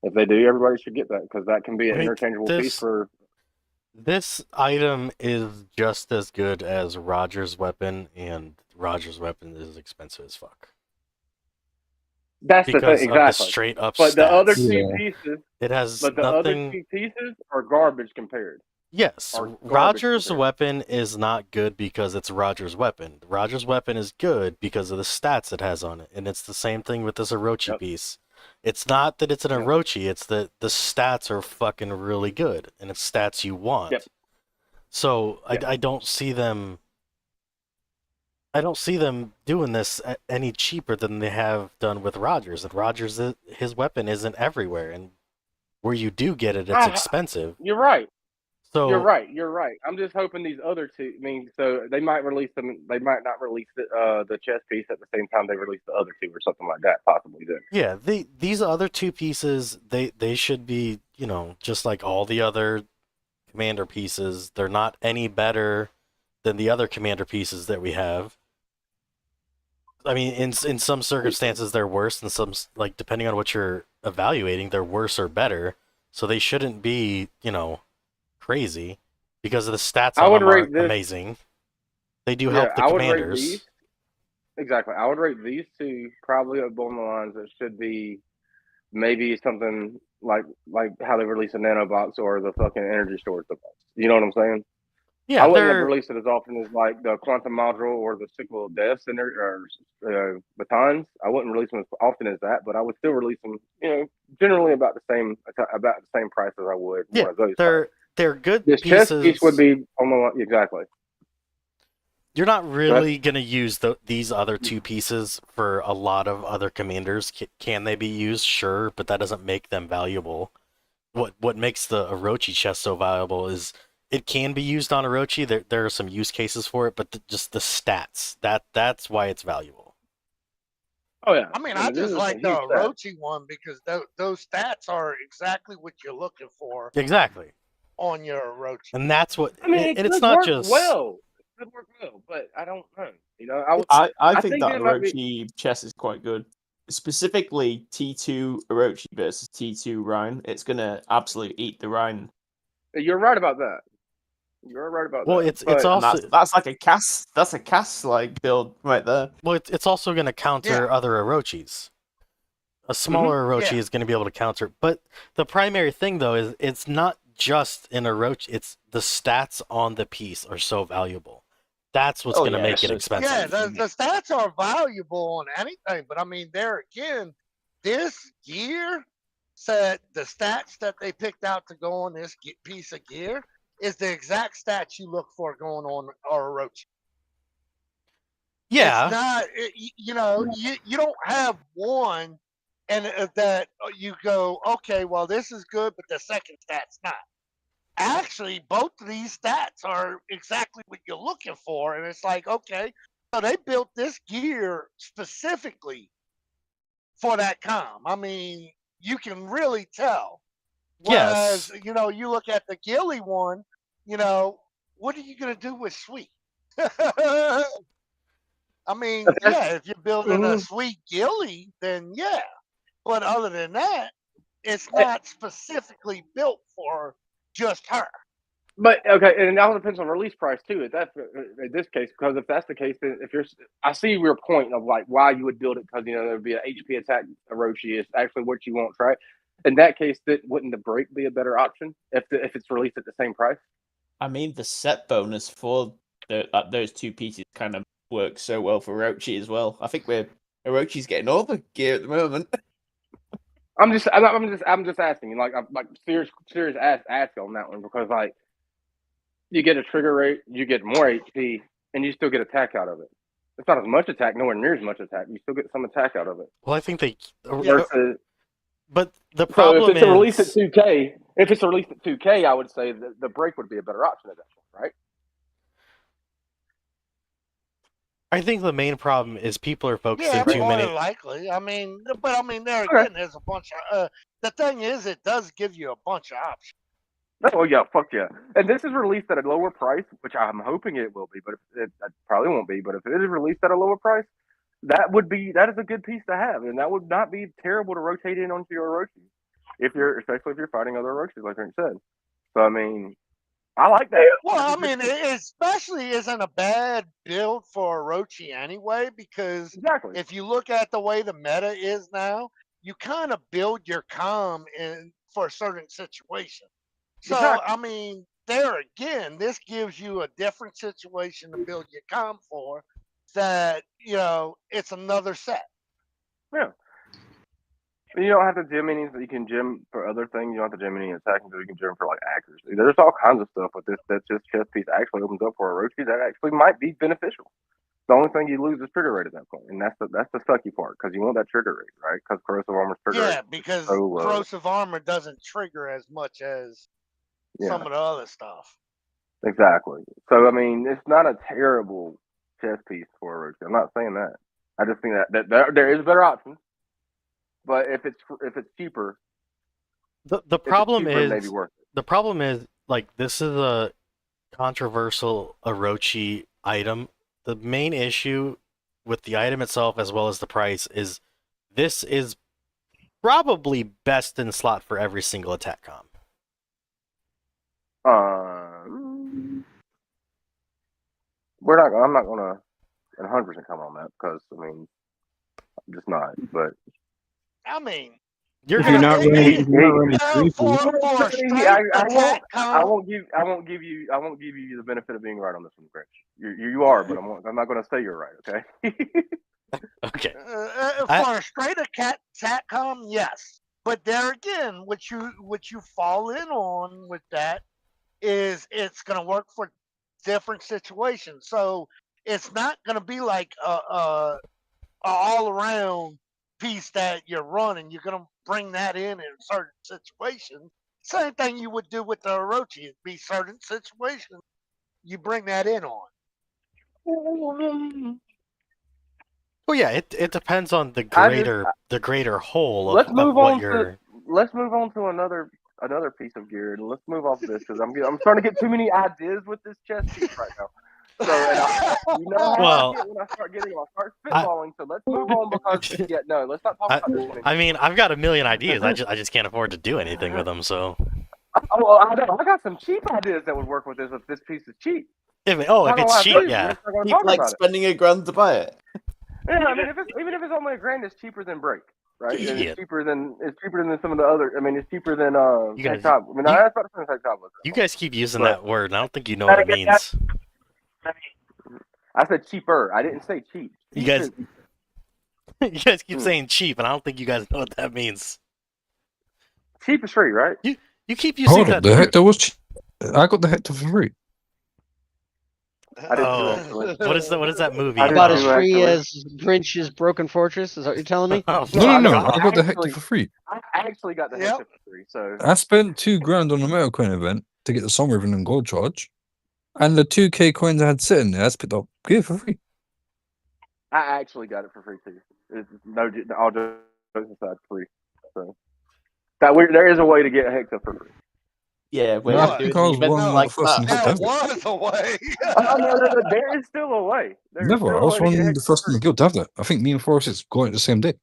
If they do, everybody should get that because that can be an interchangeable piece for. This item is just as good as Roger's weapon, and Roger's weapon is expensive as fuck. That's the thing, Because exactly. of the straight up but stats. the other two pieces, it has but the nothing. other two pieces are garbage compared. Yes, Roger's weapon is not good because it's Roger's weapon. Roger's weapon is good because of the stats it has on it, and it's the same thing with this Orochi piece. It's not that it's an Orochi, it's that the stats are fucking really good, and it's stats you want. So I don't see them. I don't see them doing this any cheaper than they have done with Roger's. And Roger's, his weapon isn't everywhere, and where you do get it, it's expensive. You're right. So You're right. I'm just hoping these other two. I mean, so they might release them. They might not release the chess piece at the same time they release the other two or something like that. Possibly then. Yeah, these other two pieces, they should be, just like all the other commander pieces. They're not any better than the other commander pieces that we have. I mean, in some circumstances they're worse, and some, like, depending on what you're evaluating, they're worse or better. So they shouldn't be, crazy because of the stats on them are amazing. They do help the commanders. Exactly. I would rate these two probably up on the lines that should be maybe something like how they release a nanobox or the fucking energy storage device. You know what I'm saying? Yeah, I wouldn't have released it as often as like the quantum module or the sickle of deaths or batons. I wouldn't release them as often as that, but I would still release them, generally about the same price as I would one of those. They're good this pieces. chess piece would be on the exactly. You're not really going to use these other two pieces for a lot of other commanders. Can they be used? Sure, but that doesn't make them valuable. What makes the Orochi chest so valuable is it can be used on Orochi. There are some use cases for it, but just the stats. That's why it's valuable. Oh yeah. I mean, I just like the Orochi one because those stats are exactly what you're looking for. Exactly. On your Orochi. And that's what. I mean, it's not just well. It could work well, but I don't know. I think that Orochi chess is quite good. Specifically, T2 Orochi versus T2 Rhine. It's gonna absolutely eat the Rhine. You're right about that. You're right about that. Well, it's also that's like a cast. That's a cast like build right there. Well, it's also going to counter other Orochis. A smaller Orochi is going to be able to counter. But the primary thing, though, is it's not just an Orochi. It's the stats on the piece are so valuable. That's what's going to make it expensive. Yeah, the stats are valuable on anything, but I mean, there again, this gear said the stats that they picked out to go on this piece of gear is the exact stats you look for going on Orochi. Yeah. It's not, you don't have one and that you go, okay, well, this is good, but the second stat's not. Actually, both of these stats are exactly what you're looking for. And it's like, okay, so they built this gear specifically for that comm. I mean, you can really tell. Whereas, Yes. you look at the Gilly one, what are you going to do with Sweet? I mean, yeah, if you're building a Sweet Gilly, then yeah. But other than that, it's not specifically built for just her. But okay, and it all depends on release price too. In this case, because if that's the case, then I see your point of like why you would build it because there would be an HP attack Orochi is actually what you want, right? In that case, wouldn't the break be a better option if it's released at the same price? I mean, the set bonus for those two pieces kind of works so well for Orochi as well. I think Orochi's getting all the gear at the moment. I'm just asking, like serious ask on that one because like you get a trigger rate, you get more HP, and you still get attack out of it. It's not as much attack, nowhere near as much attack. You still get some attack out of it. Well, I think they. Versus, but the problem so if it's a release at is 2K, if it's a release at 2K, I would say that the break would be a better option at that point, right? I think the main problem is people are focusing too more many. than likely. I mean, there again, there's a bunch of. The thing is, it does give you a bunch of options. Oh yeah, fuck yeah! And this is released at a lower price, which I'm hoping it will be, but it probably won't be. But if it is released at a lower price, that is a good piece to have, and that would not be terrible to rotate in onto your Orochi, especially if you're fighting other Orochis, like Rick said. So I mean, I like that. Well, I mean, it especially isn't a bad build for Orochi anyway, because if you look at the way the meta is now, you kind of build your comm for a certain situation. So, I mean, there again, this gives you a different situation to build your comm for that, it's another set. Yeah. You don't have to gym any, you can gym for other things. You don't have to gym any attacking, so you can gym for like accuracy. There's all kinds of stuff with this that just chess piece actually opens up for Orochi that actually might be beneficial. The only thing you lose is trigger rate at that point, and that's the sucky part because you want that trigger rate, right? Because corrosive armor's trigger rate. Yeah, because corrosive armor doesn't trigger as much as some of the other stuff. Exactly. So I mean, it's not a terrible chess piece for Orochi. I'm not saying that. I just think that there is better options, but if it's cheaper, the problem cheaper, is maybe worth it. The problem is like this is a controversial Orochi item. The main issue with the item itself as well as the price is this is probably best in slot for every single attack comp. I'm not gonna 100% come on that because I mean, I'm just not. But I mean, if you're not running I won't give you the benefit of being right on this one, Grinch. You are, but I'm not going to say you're right. Okay. Okay. For a straight attack comm, yes. But there again, what you fall in on with that is it's going to work for different situations. So it's not going to be like a all around piece that you're running. You're going to bring that in certain situations. Same thing you would do with the Orochi. It'd be certain situations you bring that in on. Well, yeah, it depends on the greater whole of let's move what on you're. Let's move on to another piece of gear, and let's move off this because I'm starting to get too many ideas with this chest piece right now. So, you know how I get when I start spitballing. So let's move on because let's not talk about this one. I mean, I've got a million ideas. I just can't afford to do anything with them. So. Well, I got some cheap ideas that would work with this if this piece is cheap. If it's cheap, yeah. Keep like spending $1,000 to buy it. Yeah, I mean, even if it's only $1,000, it's cheaper than Break, right? And it's cheaper than some of the other. I mean, it's cheaper than Tech Top. I mean, that's about the Tech Top. You guys keep using that word, and I don't think you know what it means. I said cheaper. I didn't say cheap. You guys keep saying cheap, and I don't think you guys know what that means. cheap is free, right? You keep using Hold that. up, the Hector was cheap. I got the Hector for free. I did too, Oh, actually. what is that movie? I did About too, as Oh. free actually. as Grinch's Broken Fortress? Is that what you're telling me? Oh, No, No, I got the Hector actually- for free. I actually got the Yep. Hector for free, so I spent $2,000 on the Metal Coin event to get the Sun Ribbon and Gold Charge, and the 2K coins I had sitting there, I picked up gear for free. I actually got it for free too. It's all jokes aside, free. So there is a way to get Hector for free. Yeah, we're Yeah, not I doing think I was events one of like the first in that. the There guild to have it. was a way. No, there is still a way. There is Never. still I a was way to one get of the Hector first for in the free. guild to have that. I think me and Forrest got it the same day.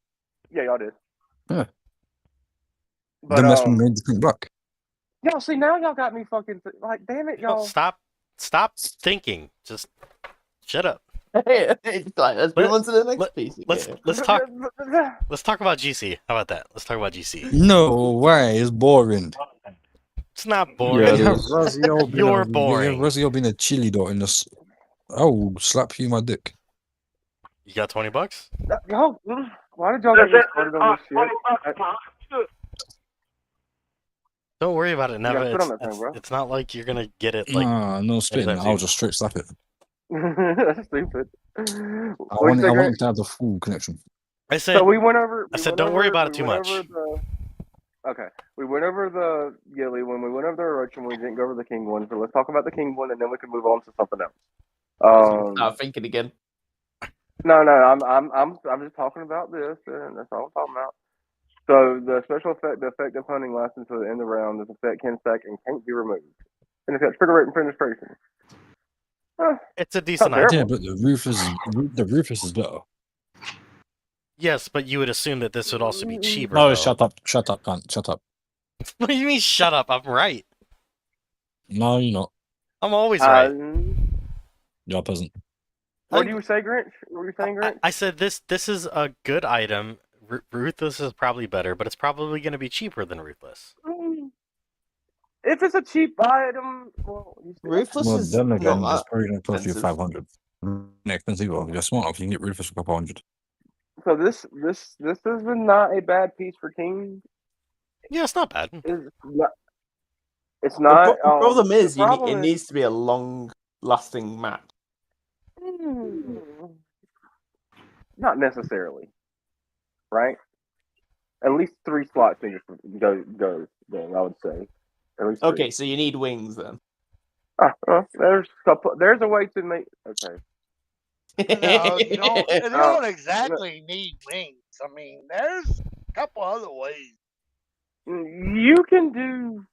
Yeah, y'all did. Yeah. But Then that's when we made the pink black. y'all see now y'all got me fucking like damn it, y'all. Stop thinking. Just shut up. It's like, let's move on to the next piece. Let's talk about GC. How about that? Let's talk about GC. No way, it's boring. It's not Yeah, boring. it You have is. Razio being You're a, boring. Razio being a chili dot in this. I will slap you in my dick. You got $20? Y'all, why did y'all get me started on this shit? Don't worry about it, Yeah, Neva. put on that thing, bro. It's not like you're gonna get it like Nah, no spitting. anytime I'll soon. just straight slap it. That's stupid. I What'd you say, want Grant? it to have the full connection. I said So we went over. I said don't worry about it too much. Okay, we went over the Gilly when we went over the Orochimaru. We didn't go over the King one, so let's talk about the King one, and then we can move on to something else. Start thinking again. No, I'm just talking about this, and that's all I'm talking about. So the special effect, the effect of hunting lasts until the end of the round. This effect can stack and can't be removed. And it's got trigger rate and penetration. It's a decent Not idea. Yeah, but the Rufus is better. Yes, but you would assume that this would also be cheaper. No, though. shut up, cunt, shut up. What do you mean shut up? I'm right. No, you're not. I'm always right. You're a peasant. What do you say, Grinch? What were you saying, Grinch? I said this is a good item. Ruthless is probably better, but it's probably going to be cheaper than Ruthless. If it's a cheap item, well, Ruthless Well, is then not again, it's that probably going to cost you expensive. 500. Expensive. Well, you're smart enough, you can get Rufus for a couple hundred. So this is not a bad piece for King. Yeah, it's not bad. It's not. The problem is, the problem it needs to be a long-lasting match. Not necessarily, right? At least 3 slots goes. Then I would say. At least 3. Okay, so you need wings then. There's a way to make. Okay. No, you don't exactly need wings. I mean, there's a couple other ways. You can do.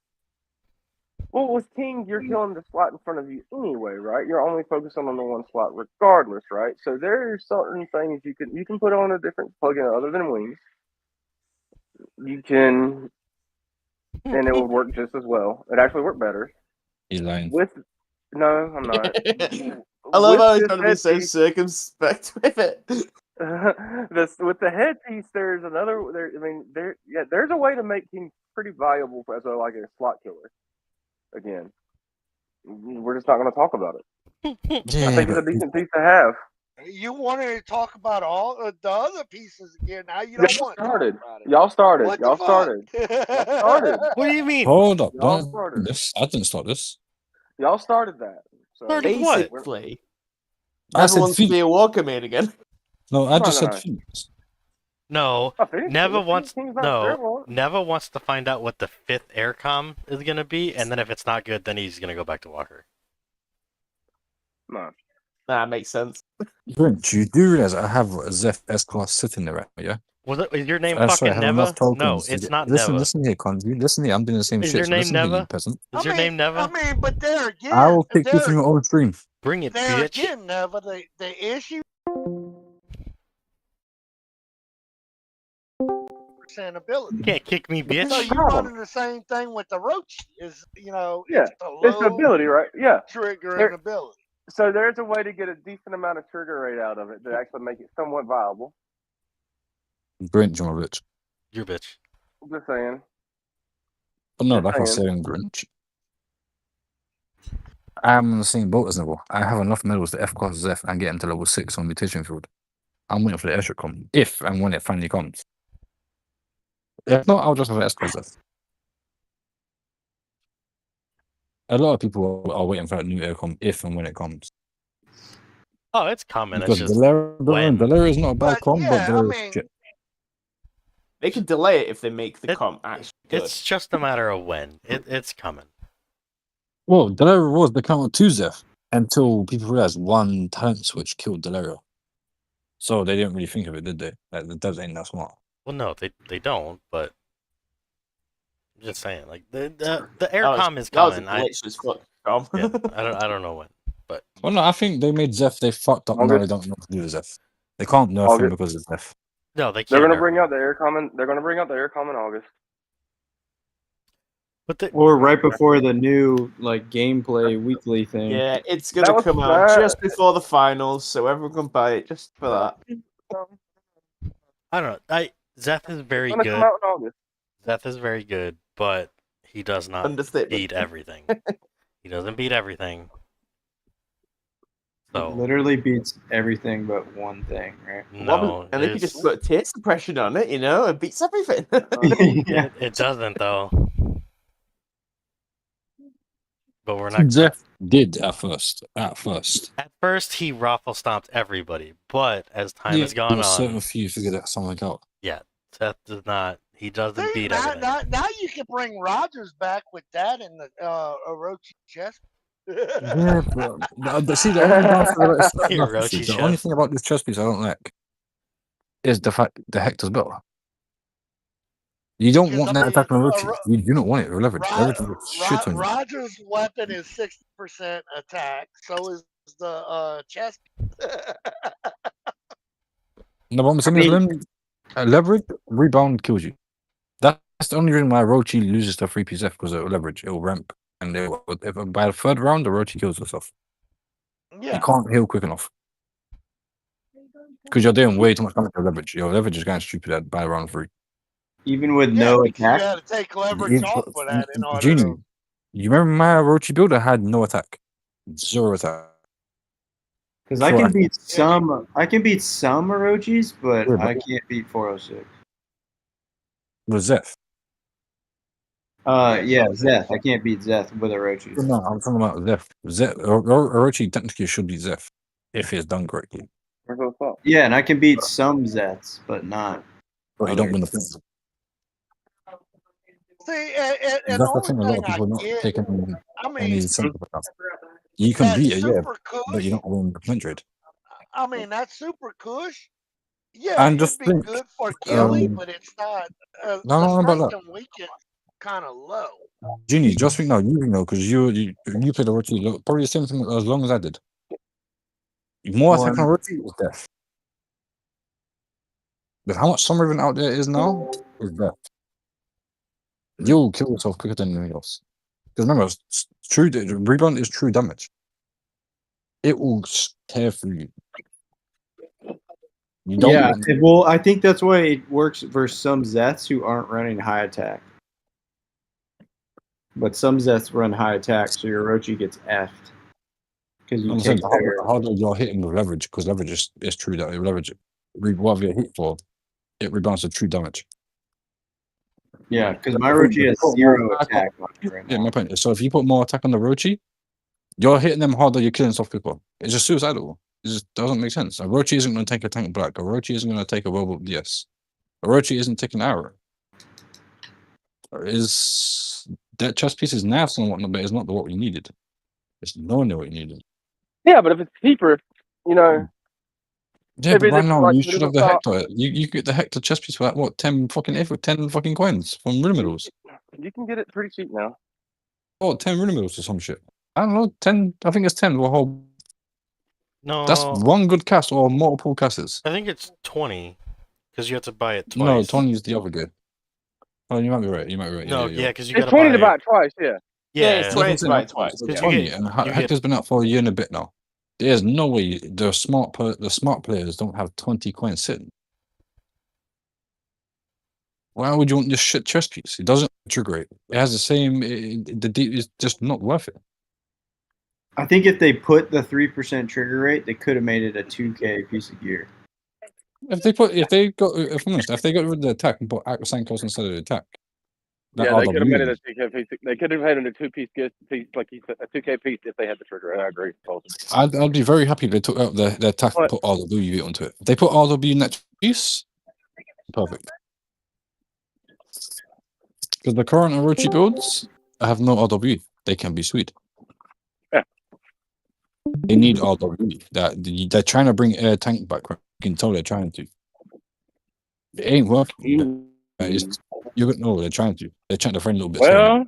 Well, with King, you're killing the slot in front of you anyway, right? You're only focusing on the one slot regardless, right? So there are certain things you can put on a different plugin other than wings. You can, and it would work just as well. It actually worked better. He's lying. No, I'm not. I love how he's With trying to be so circumspect with it. with the headpiece, there's another. There's a way to make King pretty valuable as a slot killer. Again, we're just not going to talk about it. Yeah, I think it's a decent piece to have. You wanted to talk about all the other pieces again. Now you don't want to talk about it. Y'all started. What the Y'all fuck? started. Started. What do you mean? Hold up, Y'all don't started. this. I didn't start this. Y'all started that. So Started what? Basically, I said everyone's to Phoenix. be a Walker main again. No, I just No. said Phoenix. No, Phoenix Neva wants King's not terrible. Neva wants to find out what the 5th aircom is gonna be, and then if it's not good, then he's gonna go back to Walker. No. That makes sense. Grinch, you do realize I have a Zeph S class sitting there, right? Yeah. Is your name Sorry, I fucking have Neva? enough tokens No, to it's get- not listen, Neva. Listen here, Conju. Listen here, I'm doing the same Is shit. your so name listen here, you Neva? peasant. Is your name Neva? I mean, but there again, I will kick you from your own stream. Bring it, there bitch. again, Neva, the issue. Ability. You can't kick me, bitch. So you're running the same thing with the Roach. Is Yeah, it's it's the ability, right? Yeah. triggering ability. So there's a way to get a decent amount of trigger rate out of it to actually make it somewhat viable. Grinch, you're my bitch. You're a bitch. I'm just saying. But no, Just like I was saying, Grinch. I'm in the same boat as Neville. I have enough medals to F class Zeph and get into level 6 on mutation field. I'm waiting for the airship come. If and when it finally comes. If not, I'll just have an S class Zeph. A lot of people are waiting for that new aircom if and when it comes. Oh, it's coming. It's Because just Delera when. is not a bad But com, but yeah, I Delera is mean, shit. They can delay it if they make the It- comp actually good. It's just a matter of when. It's coming. Well, Delera was the counter to Zeph until people realized one talent switch killed Delera. So they didn't really think of it, did they? Like, the devs ain't that smart. Well, no, they don't. But I'm just saying, like the That aircom was- is that was a coming. glitch as fuck, Tom. Yeah, I don't know when. Well, no, I think they made Zeph, they fucked up, and now they don't know what to do with Zeph. They can't nerf him August. because of Zeph. No, they can't. They're gonna nerf bring him. out the aircom. They're gonna bring out the aircom in August. But the, Or right before the new like gameplay weekly thing. Yeah, it's That gonna was come out sad. just before the finals, so everyone can buy it just for that. I don't know. Zeth is very It's gonna come good. out in August. Zeth is very good, but he does not Understatement. beat everything. He doesn't beat everything. It So literally beats everything but one thing, right? no, And if you just put tear suppression on it, it beats everything. Yeah. it doesn't though. But we're not. Zeph did at first. At first. At first, he raffle stomped everybody, but as time has gone a certain on, few figured that something out. yeah, Seth does not. He doesn't see, beat now, everything. now you can bring Rogers back with that in the Orochi chest. Yeah, but see, the only downside about this, Hiroshi the only chest. thing about this chess piece I don't like is the fact the Hector's better. You don't Because, want I that mean, attack on Orochi. You do not want it. Leverage. Leverage will shit on you. Rogers' weapon is 60% attack. So is the chest. No, but I'm saying is leverage, rebound kills you. That's the only reason why Orochi loses the 3-piece F, because it will leverage. It will ramp. And if by the third round, Orochi kills herself. Yeah. You can't heal quick enough. Because you're doing way too much damage to leverage. Your leverage is going stupid by round 3. Even with Yeah, no because you attack. had to take leverage off for that in order Genie, to. you remember my Orochi builder had no attack. 0 attack. Because I can beat some Orochis, but Yeah, but- I can't beat 406. With Zeph. Yeah, Zeth. I can't beat Zeth with Orochis. No, I'm talking about Zeph. Orochi technically should be Zeph if it's done correctly. Yeah, and I can beat some Zeths, but not. But you don't others. win the thing. See, and That's the the thing. A only lot of thing people I not get, taking I any mean, simple stuff. You can that beat it, yeah, super but you Kush. don't win the Kindred. I mean, that super Kush. Yeah, And it'd just be think, good for Gilly, um, but it's not. The no, about strength that. and weakness kind of low. Genie, just think now, because you played Orochi probably the same thing as long as I did. More attack on Orochi is death. With how much Summer Riven out there is now, is death. You'll kill yourself quicker than anything else. Because remember, rebound is true damage. It will tear through you. You don't Yeah, want well, I think that's why it works versus some Zeths who aren't running high attack. But some Zeths run high attack, so your Orochi gets effed. Because you I'm saying take the harder you're hitting with leverage, because leverage is true that leverage. Whatever you hit for, it rebounds to true damage. Yeah, because my Orochi has 0 attack on it right Yeah, now. my point is, so if you put more attack on the Orochi, you're hitting them harder, you're killing soft people. It's just suicidal. It just doesn't make sense. Orochi isn't going to take a tank black. Orochi isn't going to take a robot DS. Orochi isn't taking arrow. That chess piece is nasty and whatnot, but it's not what we needed. It's nowhere near what we needed. Yeah, but if it's cheaper, Yeah, If but it's right now like you should have the Riddle Hector. You get the Hector chess piece for that, what, 10 fucking coins from Riddles. you can get it pretty cheap now. Oh, 10 Riddles or some shit. I don't know, 10, I think it's 10. Well, No, that's one good cast or multiple casts. I think it's 20 because you have to buy it twice. No, 20 is the other good. Oh, you might be right. No, Yeah. because you It's got 20 to buy it twice, yeah. Yeah, it's 20 to buy it twice. It's Yeah. 20, and you Hector's been out for a year and a bit now. There's no way the smart players don't have 20 coins sitting. Why would you want this shit chess piece? It doesn't trigger it. It has the same. It's just not worth it. I think if they put the 3% trigger rate, they could have made it a 2K piece of gear. If they got rid of the attack and put Sankos instead of the attack, Yeah, they could have made it RW. a 2K piece. They could have made it a two-piece piece, like you said, a 2K piece if they had the trigger. I agree. I'd be very happy if they took out their tack and What? put RW onto it. If they put RW in that piece, perfect. Because the current Orochi builds have no RW. They can be sweet. Yeah. They need RW. They're trying to bring air tank back. Right? You can tell they're trying to. It ain't working. No, they're trying to. They're trying to find little bits. Well,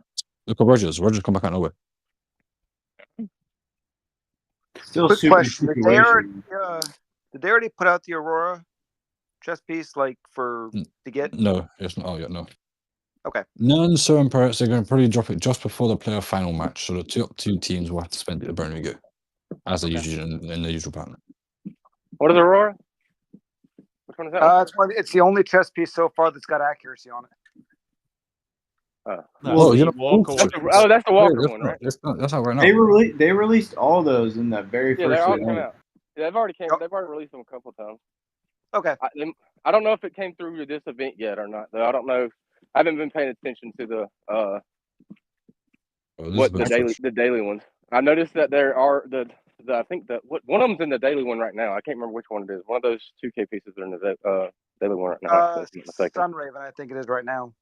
Look at Rogers. Rogers come back out of nowhere. Still Quick super question: situation. did they already put out the Aurora chess piece like for to get? No, it's not out yet. No. Okay. Non-certain parts, they're going to probably drop it just before the player final match, so the top two teams will have to spend it to burn go, as they usually in the usual pattern. what is Aurora? Which one is that? It's the only chess piece so far that's got accuracy on it. Well, you know, That's the Walker one, right? That's not right now. They released all those in that very Yeah, first they all event. came out. Yeah, they've already released them a couple of times. Okay. I don't know if it came through this event yet or not. Though I don't know. I haven't been paying attention to the the daily ones. I noticed that there are I think that one of them's in the daily one right now. I can't remember which one it is. One of those 2K pieces are in the daily one right now. Sun Raven, I think it is right now.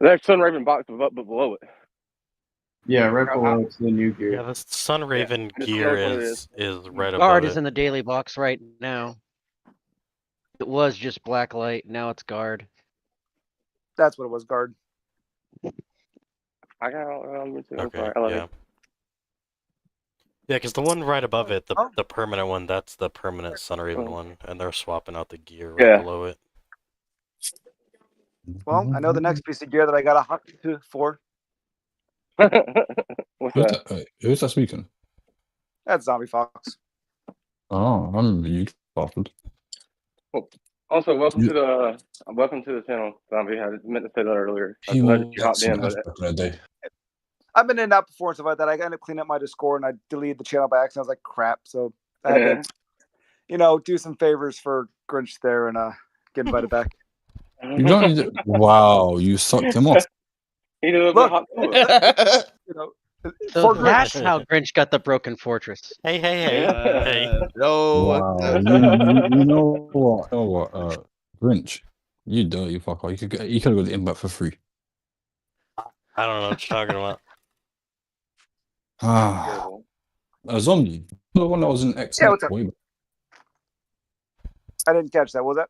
There's Sun Raven box up below it. Yeah, right below it's the new gear. Yeah, the Sun Raven gear is right above Guard it. is in the daily box right now. It was just black light. Now it's guard. That's what it was, guard. I got Okay, yeah. Yeah, because the one right above it, the permanent one, that's the permanent Sun Raven one, and they're swapping out the gear right below it. Well, I know the next piece of gear that I got a hot for. What's that? Who's that speaking? That's Zombie Fox. Oh, I remember you, bastard. Also, welcome to the channel, Zombie. I meant to say that earlier. I noticed you hopped in, but I've been in and out before and stuff like that. I ended up cleaning up my Discord and I deleted the channel by accident. I was like, crap. So I had to, do some favors for Grinch there and get invited back. You don't need to, wow, you sucked him off. He did a little hot. So that's how Grinch got the broken fortress. Hey. No. Wow, you know what? Grinch, you dirty fucker. You could have got the invite for free. I don't know what you're talking about. A zombie. The one that was in EXE. Yeah, what's up? I didn't catch that. What was that?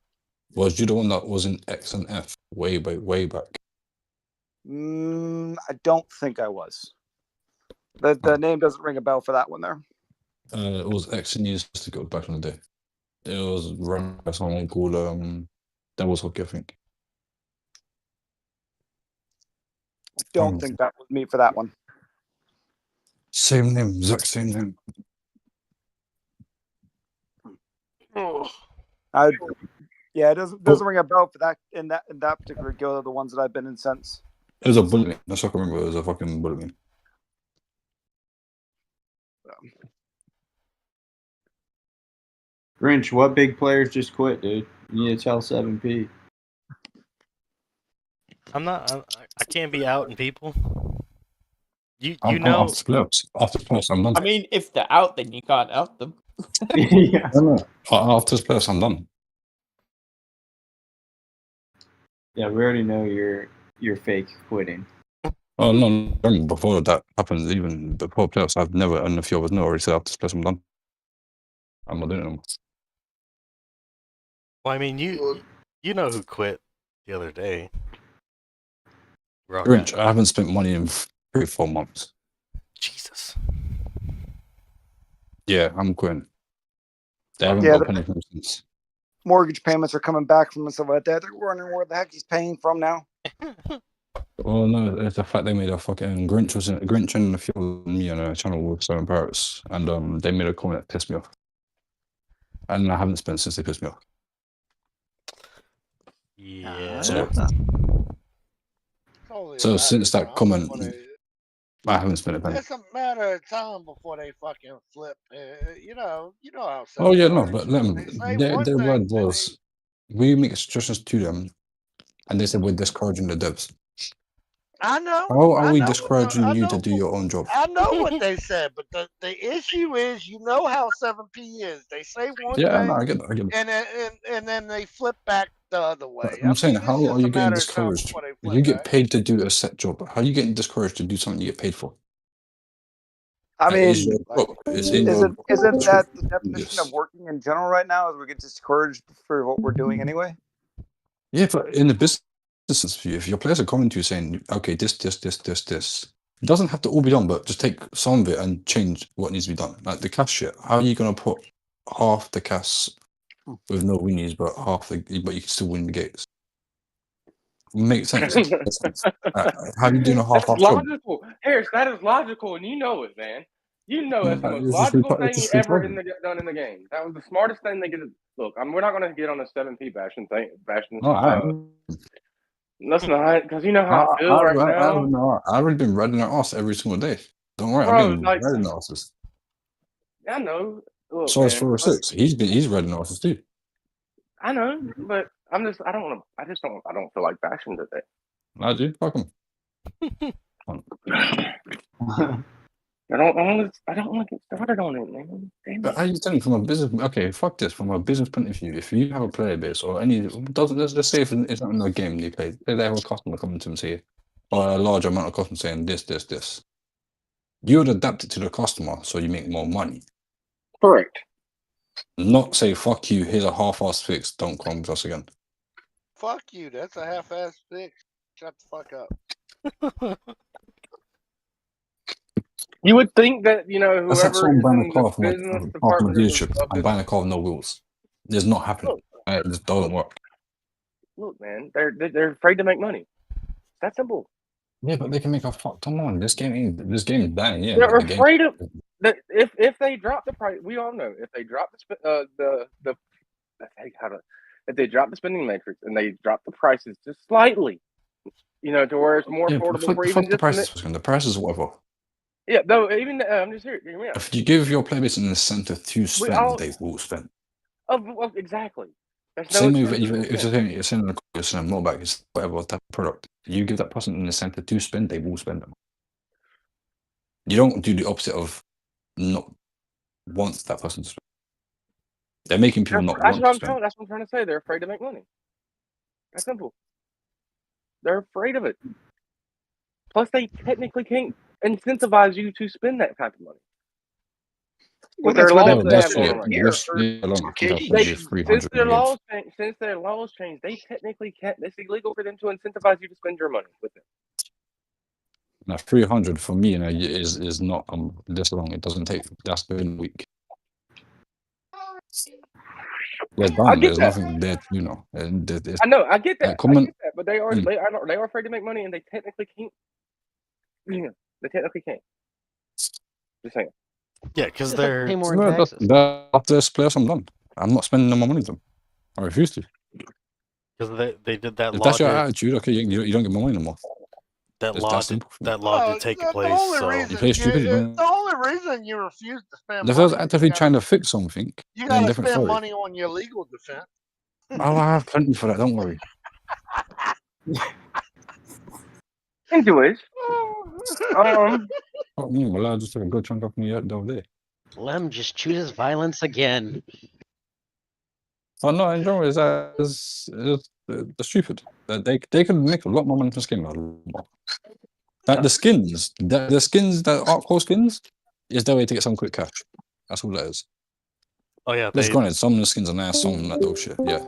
Was you the one that was in X and F way back? I don't think I was. The name doesn't ring a bell for that one there. It was X and years to go back in the day. It was run by someone called Devil's Hockey, I think. I don't think that was me for that one. Same name, exact same name. Yeah, it doesn't ring a bell for that in that particular guild of the ones that I've been in since. It was a bullet. That's what I remember. It was a fucking bullet. Grinch, what big players just quit, dude? You need to tell 7P. I can't be outing people. I'm know. After playoffs, I'm done. I mean, if they're out, then you can't out them. Yeah. No. After playoffs, I'm done. Yeah, we already know you're fake quitting. Oh no! Before that happens, even before playoffs, I've never, and a few of us know already said after playoffs, I'm done. I'm not doing it anymore. Well, I mean, you know who quit the other day. Grinch, I haven't spent money in 3-4 months. Jesus. Yeah, I'm quitting. They haven't got penny from since. Mortgage payments are coming back from and stuff like that. They're wondering where the heck he's paying from now. Well, no, it's the fact they made a fucking Grinch and a few of me on a channel with Southern Pirates, and they made a comment that pissed me off, and I haven't spent since they pissed me off. Yeah. So since that comment, I haven't spent a penny. It's a matter of time before they fucking flip. You know how. Oh yeah, no, but let them. They say Their one word thing, was, we make suggestions to them, and they said we're discouraging the devs. I know. How are I we know what discouraging I you to know do your own job? I know what they said, but the issue is, you know how 7P is. They say one Yeah, no, thing, I get that. I get that. and then they flip back the other But way. I I'm saying, mean, it's how are just a you getting matter of time discouraged? before they flip You get back. paid to do a set job. How are you getting discouraged to do something you get paid for? I That is mean, your like, job. It's in your isn't that the description. definition of Yes. working in general right now? Is we get discouraged for what we're doing anyway? Yeah, but in the business, if your players are coming to you saying, okay, this, it doesn't have to all be done, but just take some of it and change what needs to be done. Like the cash shit. How are you going to put half the cash with no winnies, but but you can still win the gates? Makes sense. Makes sense. How are you doing a That's half-half job? logical, Harris. That is logical, and you know it, man. You know that's the most It's just logical thing it's ever retarded. done in the game. That was the smartest thing they could. Look, we're not going to get on the 7P bashing thing. Bashing. No, Let's not, because you know how I feel right now. I've already been riding our ass every single day. Don't worry, I've Bro, been like, riding our asses. I know. Look, So is man. 406. He's riding our asses too. I know, but I don't want to. I don't feel like bashing today. I do. Fuck him. I don't want to get started on it, man. Damn But it. how you telling from a business? Okay, fuck this. From a business point of view, if you have a player base or any doesn't let's say if it's not in a game you play, they have a customer coming to them say, or a large amount of customers saying this. You would adapt it to the customer so you make more money. Correct. Not say fuck you. Here's a half-ass fix. Don't come with us again. Fuck you. That's a half-ass fix. Shut the fuck up. You would think that That's like whoever someone is buying a in car the from business a department dealership. of I'm buying a car with no wheels. It's not happening. It just doesn't work. Look, man, they're afraid to make money. It's that simple. Yeah, but they can make a fuck. Come on, this game is dying. Yeah, They're but the afraid of that. If they drop the price, we all know if they drop if they drop the spending matrix and they drop the prices just slightly, to where it's more affordable for even fuck the just prices. The prices, whatever. yeah. Though even I'm just here. Hear me out. If you give your player base an incentive to spend, they will spend. Exactly. There's Same no if you're selling a motorbike, it's whatever type of product. You give that person an incentive to spend, they will spend them. You don't do the opposite of not want that person to spend. They're making people not want to spend. That's what I'm trying to say. They're afraid to make money. That's simple. They're afraid of it. Plus, they technically can't incentivize you to spend that type of money. Well, With their that's why laws they they put have it going in on right here. since their laws changed, they technically can't. It's illegal for them to incentivize you to spend your money with them. Now, 300 for me is not this long. It doesn't take. That's been a week. They're done. There's nothing there. I know. I get that. But they are afraid to make money, and they technically can't. They technically can't. Just saying. Yeah, because they're pay more in taxes. After this place, I'm done. I'm not spending no more money with them. I refuse to. Because they did that If law. that's your attitude, okay, you don't get my money no more. That It's law that did simple for me. that law did take the place. only So reason You play stupid. the only reason you refuse to spend If I was money, actively trying to fix something, you then gotta different spend story. money on your legal defense. I'll have plenty for that. Don't worry. Anyways, Fuck me, well, I just took a good chunk off me the other day. Lem just chooses violence again. Oh no, in general, it's stupid. They could make a lot more money from this game. A lot more. Like the skins, the art skins, is their way to get some quick cash. That's all that is. oh yeah, Let's go on. Some of the skins are nice, some like those shit. Yeah.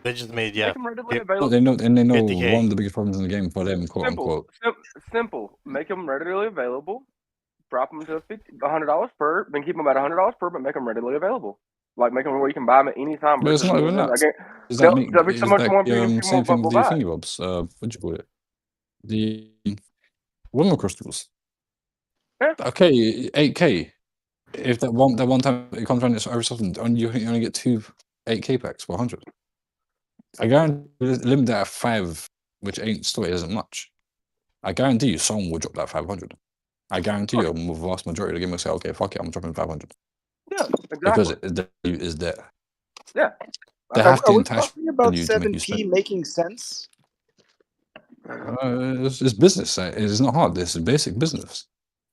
they just made make them readily No, available. they know 50K. one of the biggest problems in the game for them, quote unquote. Simple. Make them readily available. Drop them to $100 per. Then keep them at $100 per, but make them readily available. Like make them where you can buy them at any time. But it's not even that. Is There'll that be so much more people same thing with the buy. thingy bobs? What do you call it? The woman crystals. Yeah. Okay, 8K. If that one time it comes around, it's every so often, you only get 2 8K packs for 100. I guarantee limit that at 5, which isn't much. I guarantee you someone will drop that 500. I guarantee you the vast majority of the game will say, okay, fuck it, I'm dropping 500. Yeah, exactly. Because the value is there. Yeah. They have to Are we entice talking about you to make you 7P spend. making sense? It's business. It's not hard. It's basic business.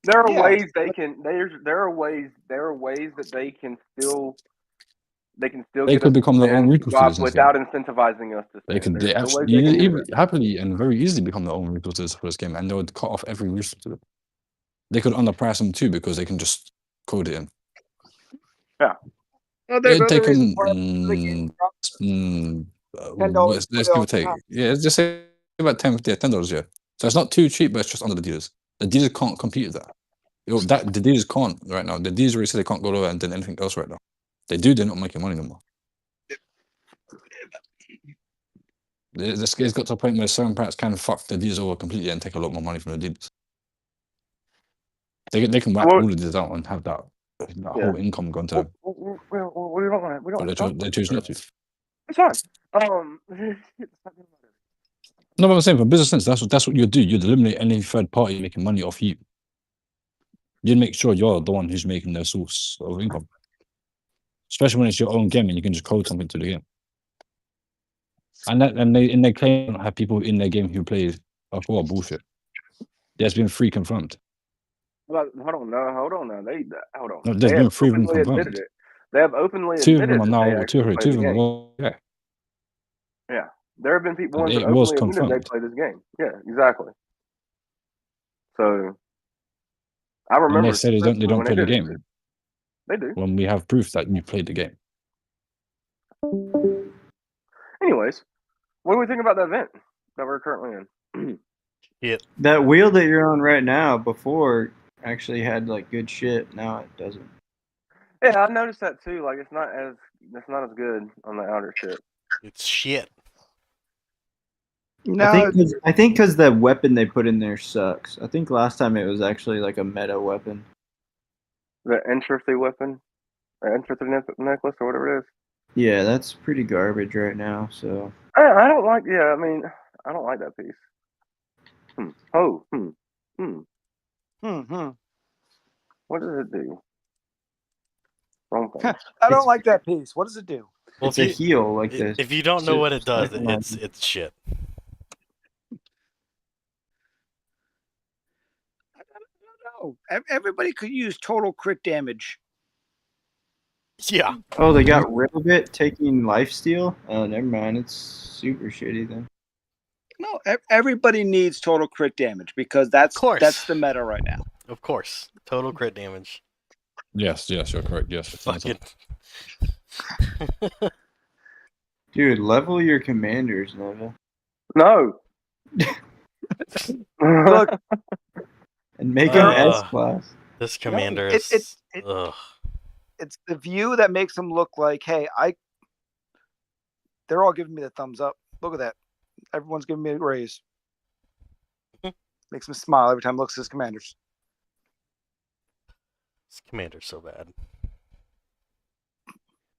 There are Yeah. ways they can. There are ways that they can still They get could us to become their own win recruiters. without incentivizing us to They spend. could. There's They still ways actually they can do even it. happily and very easily become their own recruiters for this game, and they would cut off every resource to them. They could underprice them too because they can just code it in. No, there's It'd other take reasons them. why the game dropped $10 Let's give or take. Yeah, just say about $10. Yeah, so it's not too cheap, but it's just under the dealers. The dealers can't compete with that. The dealers can't right now. The dealers already say they can't go lower than anything else right now. They do. They're not making money no more. This game's got to a point where certain parts can fuck the dealers over completely and take a lot more money from the dealers. They can wipe Well- all the dealers out and have that whole income going to them, We don't want to. but they choose not to. It's fine. No, but I'm saying from business sense, that's what you do. You'd eliminate any third party making money off you. You'd make sure you're the one who's making their source of income. Especially when it's your own game and you can just code something to the game. And they claim to have people in their game who play all bullshit. There's been 3 confirmed. Hold on now. Hold on. Hold on. No, there's They been have 3 of them openly admitted confirmed. it. They have openly 2 of admitted them are that they now actually play 2 the of them game. are Yeah, there have been people ones It that was openly admitted they confirmed. play this game. Yeah, exactly. So I And remember they say they specifically don't when play the did it. game They do. when we have proof that you played the game. Anyways, what do we think about the event that we're currently in? That wheel that you're on right now before actually had like good shit. Now it doesn't. Yeah, I noticed that too. Like it's not as good on the outer ship. It's shit. No, I think because the weapon they put in there sucks. I think last time it was actually like a meta weapon. The entropy weapon, or entropy necklace, or whatever it is. Yeah, that's pretty garbage right now. So I don't like. Yeah, I mean, I don't like that piece. Oh. What does it do? Wrong thing. I don't like that piece. What does it do? Well, it's a heal like this. If you don't know what it does, Psychology. it's shit. No, everybody could use total crit damage. Yeah. Oh, they got rid of it, taking lifesteal? Oh, never mind. It's super shitty then. No, everybody needs total crit damage because that's the meta right now. Of course. Total crit damage. Yes, you're correct. Yes. Fucking. Dude, level your commanders, Neva. No. Look, and make them S class. This commander ugh. It's the view that makes them look like, hey, they're all giving me the thumbs up. Look at that. Everyone's giving me a raise. Makes me smile every time he looks at his commanders. This commander's so bad.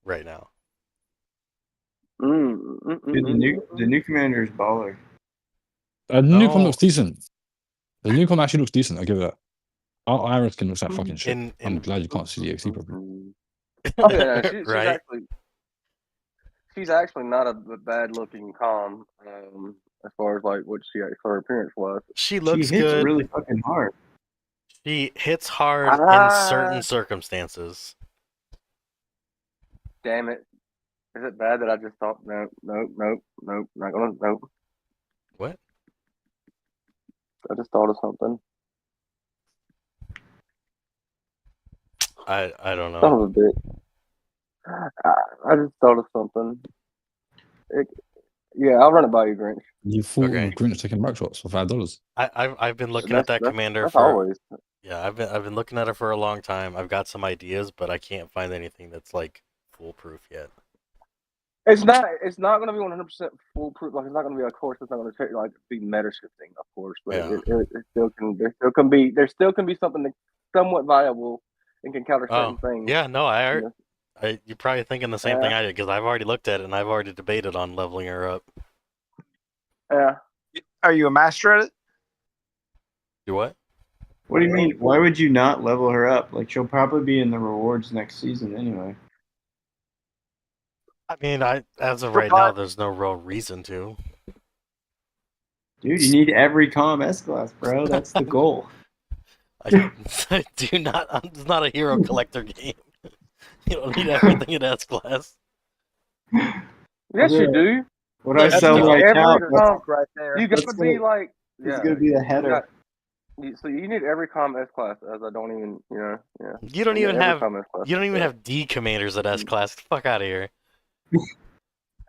Right now. Dude, the new commander is baller. The new com looks decent. The new com actually looks decent. I give it that. Our Iris skin looks like fucking shit. I'm glad you can't see the EXE properly. Oh yeah, she's Right? she's actually not a bad looking com. As far as like what her appearance was. She looks She hits good. really fucking hard. She hits hard in certain circumstances. Damn it. Is it bad that I just thought nope, not gonna nope. What? I just thought of something. I don't know. Son of a bitch. I just thought of something. Yeah, I'll run it by you, Grinch. You thought Grinch taking back shots for $5. I've been looking at that commander that's for always. Yeah, I've been looking at it for a long time. I've got some ideas, but I can't find anything that's like foolproof yet. It's not going to be 100% foolproof. Like it's not going to be, of course, it's not going to like be meta shifting, of course. But it still can. There still can be something that's somewhat viable and can counter certain things. Yeah, no, you're probably thinking the same thing I did because I've already looked at it and I've already debated on leveling her up. Yeah. Are you a master at it? Do what? What do you mean? Why would you not level her up? Like she'll probably be in the rewards next season anyway. I mean, as of right now, there's no real reason to. Dude, you need every comm S-Class, bro. That's the goal. I do not. It's not a hero collector game. You don't need everything in S-Class. Yes, you do. What I That's sell not- right now, Every comp, right there. you got That's to be gonna- like. it's Yeah, gonna be the you header. got- so you need every comm S-Class, as I don't even, yeah. You don't need even every have. comm S-Class. You don't even have D commanders at S-Class. Get the fuck out of here.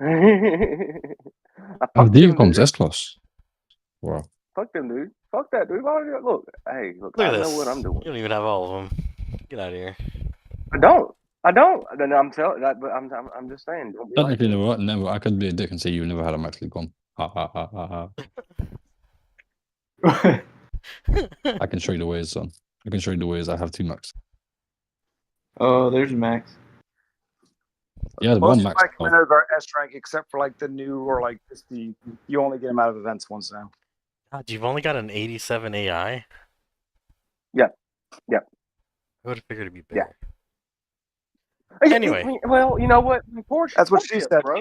Oh, fuck D them, comes dude. S-Class. Wow. Fuck them, dude. Fuck that, dude. Why would you- Look, hey, look, Look at I this. know what I'm doing. You don't even have all of them. Get out of here. I don't. Then I'm telling that, but I'm just saying. Don't be like Technically, that. no, never. I could be a dick and say you never had a max league on. Ha ha ha ha ha. I can show you the ways, son. I can show you the ways. I have 2 max. Oh, there's Max. Yeah, the Most one of max. my commanders are S rank, except for like the new or like just the. You only get them out of events once now. God, you've only got an 87 AI? Yeah. I would have figured it'd be Yeah. better. Anyway. Well, you know what? That's what she said. bro.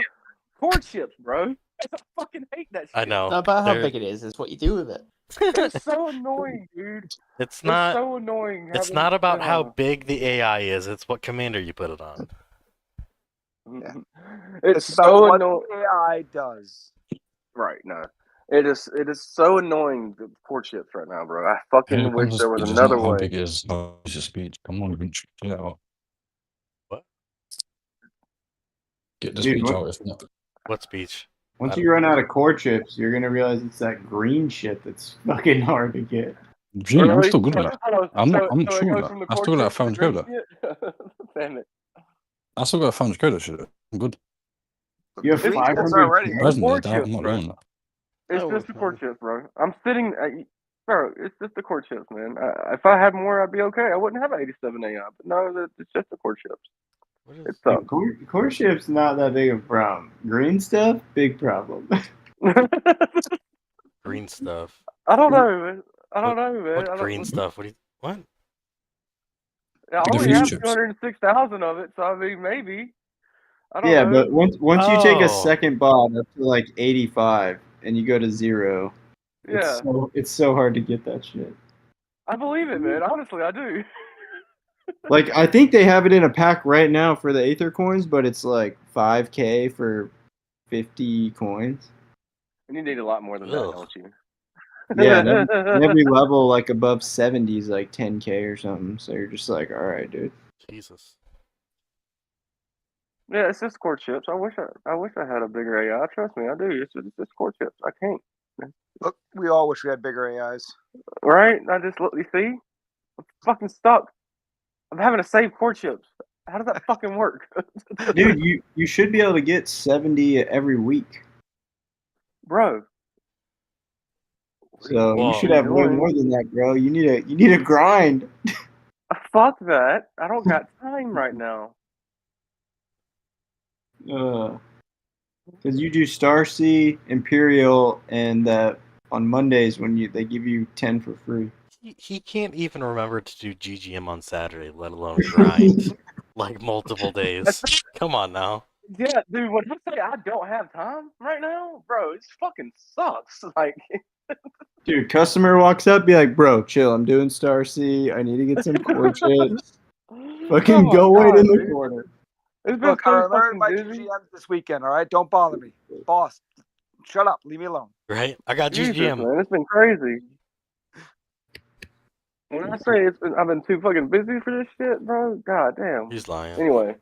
Cord chips, bro. I fucking hate that shit. I know. It's not about how They're- big it is, it's what you do with it. It's so annoying, dude. It's not. so annoying. It's not about how big the AI is. It's what commander you put it on. It's about so what annoying. AI does. Right? No. It is so annoying. The cord chips right now, bro. I fucking Here wish comes there the was speech. It's another not how way. big it is. How is your speech? Come on, Grinch. Get it out. What? Get the Dude, speech what- out. If not, What speech? Once I you run out of core chips, you're gonna realize it's that green shit that's fucking hard to get. Gene, I'm Really? still good at that. I'm not so it sure goes of from that. the I cord still got a chips to the 500 coder. green shit? Damn it. I still got a 500 coder shit. I'm good. You have Green chips 500 already. core- Presently, cord I'm chips, not bro. doing that. It's Oh, just the cord fine. chips, bro. I'm sitting, bro. It's just the cord chips, man. If I had more, I'd be okay. I wouldn't have an 87 AI, but no, it's just the cord chips. What It is... sucks. Core chip's not that big of a problem. Green stuff, big problem. green stuff? I don't know, man. I don't know, man. What I don't, green stuff? What? I The only fuse have chips. 206,000 of it, so I mean, maybe. I don't Yeah, know. but once you take Oh. a second bod up to like 85 and you go to 0, Yeah, it's so hard to get that shit. I believe it, man. Honestly, I do. Like I think they have it in a pack right now for the Aether coins, but it's like 5K for 50 coins. And you need a lot more than that, Ugh. don't you? Yeah, and every level like above 70 is like 10K or something. So you're just like, all right, dude. Jesus. Yeah, it's just core chips. I wish I had a bigger AI. Trust me, I do. It's just core chips. I can't. Look, we all wish we had bigger AIs. Right? I just look. You see, I'm fucking stuck. I'm having to save core chips. How does that fucking work? Dude, you should be able to get 70 every week. Bro. So Whoa. you should have way more than that, bro. You need a grind. Fuck that. I don't got time right now. Because you do Star Sea, Imperial, and on Mondays when they give you 10 for free. He can't even remember to do GGM on Saturday, let alone grind like multiple days. Come on now. Yeah, dude. When I say I don't have time right now, bro, it fucking sucks. Like, Dude, customer walks up, be like, bro, chill. I'm doing Star Sea. I need to get some core chips. Fucking oh go my wait God, in the dude. corner. It's been Look, I so learned fucking my busy. GGMs this weekend. All right, don't bother me, boss. Shut up. Leave me alone. Right? I got Jesus, GGM. man, it's been crazy. When I say I've been too fucking busy for this shit, bro. God damn. He's lying. Anyway,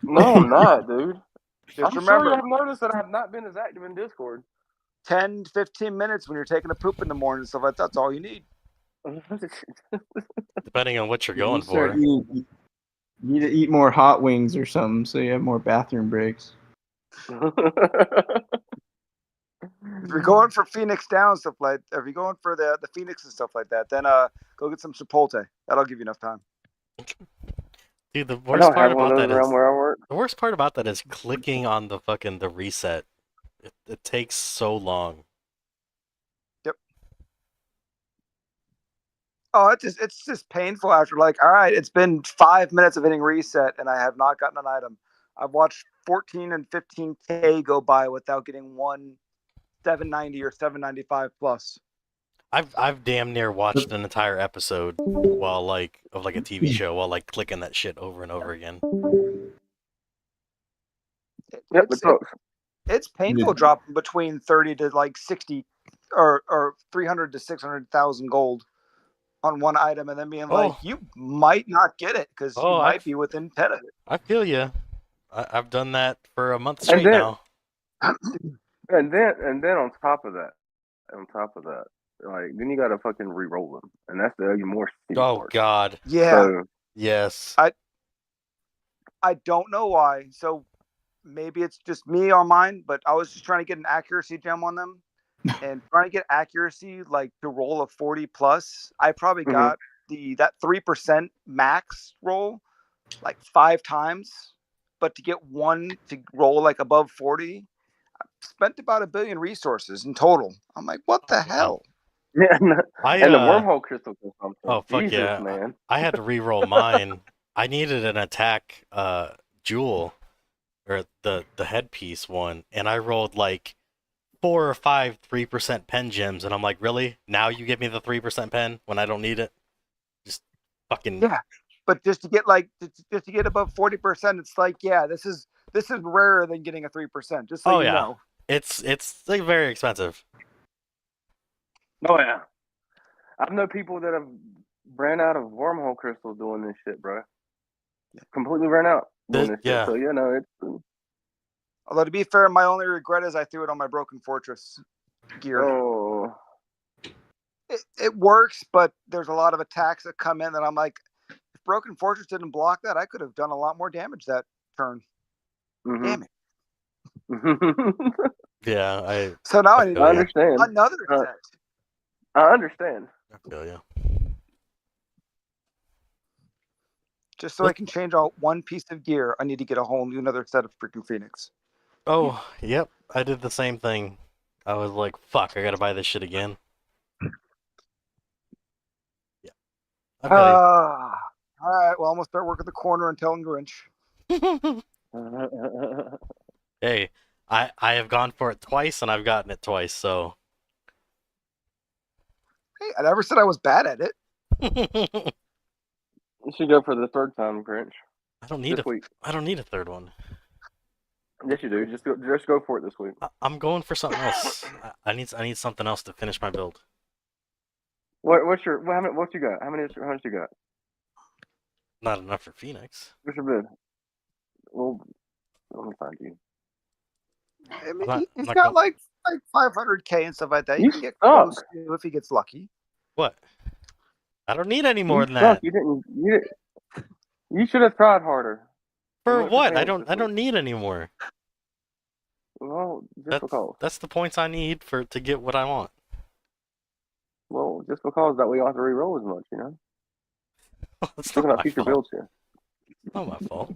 no, I'm not, dude. Just I'm remember, sure you've noticed that I've not been as active in Discord. 10, 15 minutes when you're taking a poop in the morning and stuff like that. That's all you need. Depending on what you're You going start for. eating- You need to eat more hot wings or something so you have more bathroom breaks. If you're going for Phoenix Down stuff like, if you're going for the Phoenix and stuff like that, then go get some Chipotle. That'll give you enough time. Dude, the I worst don't part have one about of that those is around where I work. the worst part about that is clicking on the fucking the reset. It takes so long. Oh, it's just painful after like, all right, it's been 5 minutes of hitting reset and I have not gotten an item. I've watched 14 and 15K go by without getting one 790 or 795 plus. I've damn near watched an entire episode while of a TV show while clicking that shit over and over again. It's painful dropping between 30 to 60 or 300 to 600,000 gold on one item and then being you might not get it because you might be within 10 of it. I feel you. I've done that for a month straight now. And then on top of that, then you gotta fucking re-roll them, and that's the even more steep part. God. Yeah. So, yes. I don't know why. So maybe it's just me or mine, but I was just trying to get an accuracy gem on them, and trying to get accuracy to roll a 40 plus. I probably got that 3% max roll 5 times, but to get one to roll above 40. Spent about 1 billion resources in total. I'm like, what the hell? Yeah, and the wormhole crystal consumption. Oh fuck Jesus, yeah, man! I had to re-roll mine. I needed an attack jewel or the headpiece one, and I rolled 4 or 5 3% pen gems, and I'm like, really? Now you give me the 3% pen when I don't need it? Just fucking But just to get just to get above 40%, it's this is rarer than getting a 3%. Just so you know. It's very expensive. Oh yeah, I've known people that have ran out of wormhole crystals doing this shit, bro. Completely ran out doing this shit. So it's. Although to be fair, my only regret is I threw it on my Broken Fortress gear. Oh. It works, but there's a lot of attacks that come in that I'm like, if Broken Fortress didn't block that, I could have done a lot more damage that turn. Damn it. Yeah, So now I need I understand. Another set. I understand. I feel you. Just so I can change out one piece of gear, I need to get a whole new another set of freaking Phoenix. Oh, yep. I did the same thing. I was like, fuck, I gotta buy this shit again. Yeah. Okay. All right, well, I'm going to start working the corner and telling Grinch. Hey, I have gone for it twice, and I've gotten it twice, so... Hey, I never said I was bad at it. You should go for the third time, Grinch. I don't need a third one. Yes, you do. Just go for it this week. I'm going for something else. I need something else to finish my build. What you got? How much you got? Not enough for Phoenix. What's your bid? Well, let me find you. I mean, he's got like 500K and stuff like that. You can get close to if he gets lucky. What? I don't need any more than that. You should have tried harder. For what? I don't need any more. Well, just because. That's the points I need to get what I want. Well, just because that way you don't have to re-roll as much, you know? That's not my future builds here. It's not my fault.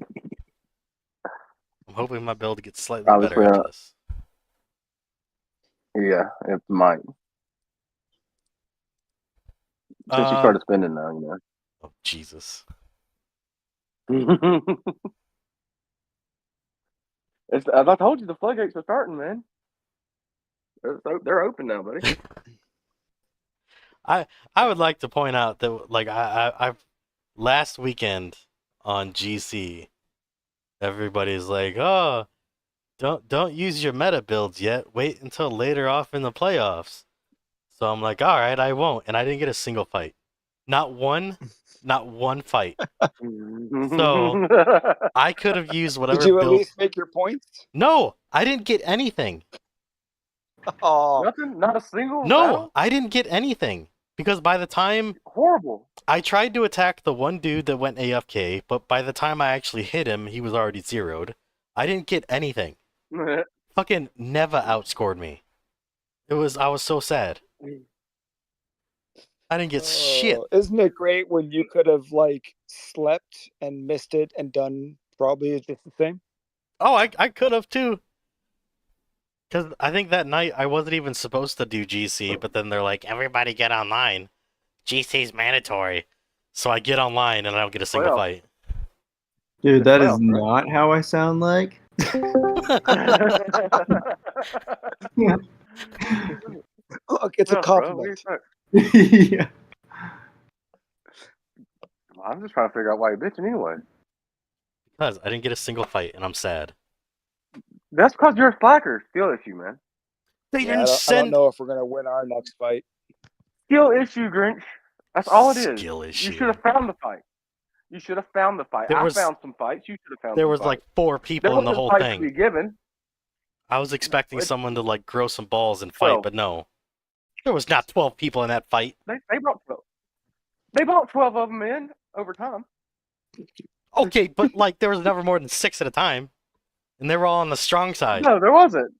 I'm hoping my build gets slightly Obviously, better after this. Yeah, it might. Since you started spending now, you know. Oh, Jesus. As I told you, the floodgates are starting, man. They're open now, buddy. I would like to point out that I've last weekend on GC, everybody's like, oh, don't use your meta builds yet. Wait until later off in the playoffs. So I'm like, all right, I won't, and I didn't get a single fight, not one fight. So I could have used whatever. Did you at build... least make your points? No, I didn't get anything. Oh, nothing, not a single. No, battle? I didn't get anything because by the time horrible, I tried to attack the one dude that went AFK, but by the time I actually hit him, he was already zeroed. I didn't get anything. Fucking Neva outscored me. I was so sad. I didn't get shit. Isn't it great when you could have slept and missed it and done probably just the same? Oh, I could have too. Because I think that night I wasn't even supposed to do GC, but then they're like, everybody get online. GC's mandatory. So I get online and I don't get a single fight. Dude, that is not how I sound like. Look, it's a What's up, bro? What compliment. you say? Yeah. I'm just trying to figure out why you're bitching anyway. Because I didn't get a single fight, and I'm sad. That's because you're a slacker. Skill issue, man. They Yeah, didn't I don't send know if we're gonna win our next fight. Skill issue, Grinch. That's all it is. skill You issue. should have found the fight. You should have found the fight. There I was- found some fights. You should have found There some was fights. like 4 There people in the wasn't whole fights to be thing. given. I was expecting What? someone to like grow some balls and fight, 12. but no. There was not 12 people in that fight. They brought 12. They brought 12 of them in over time. Okay, but like there was never more than 6 at a time, and they were all on the strong side. No, there wasn't.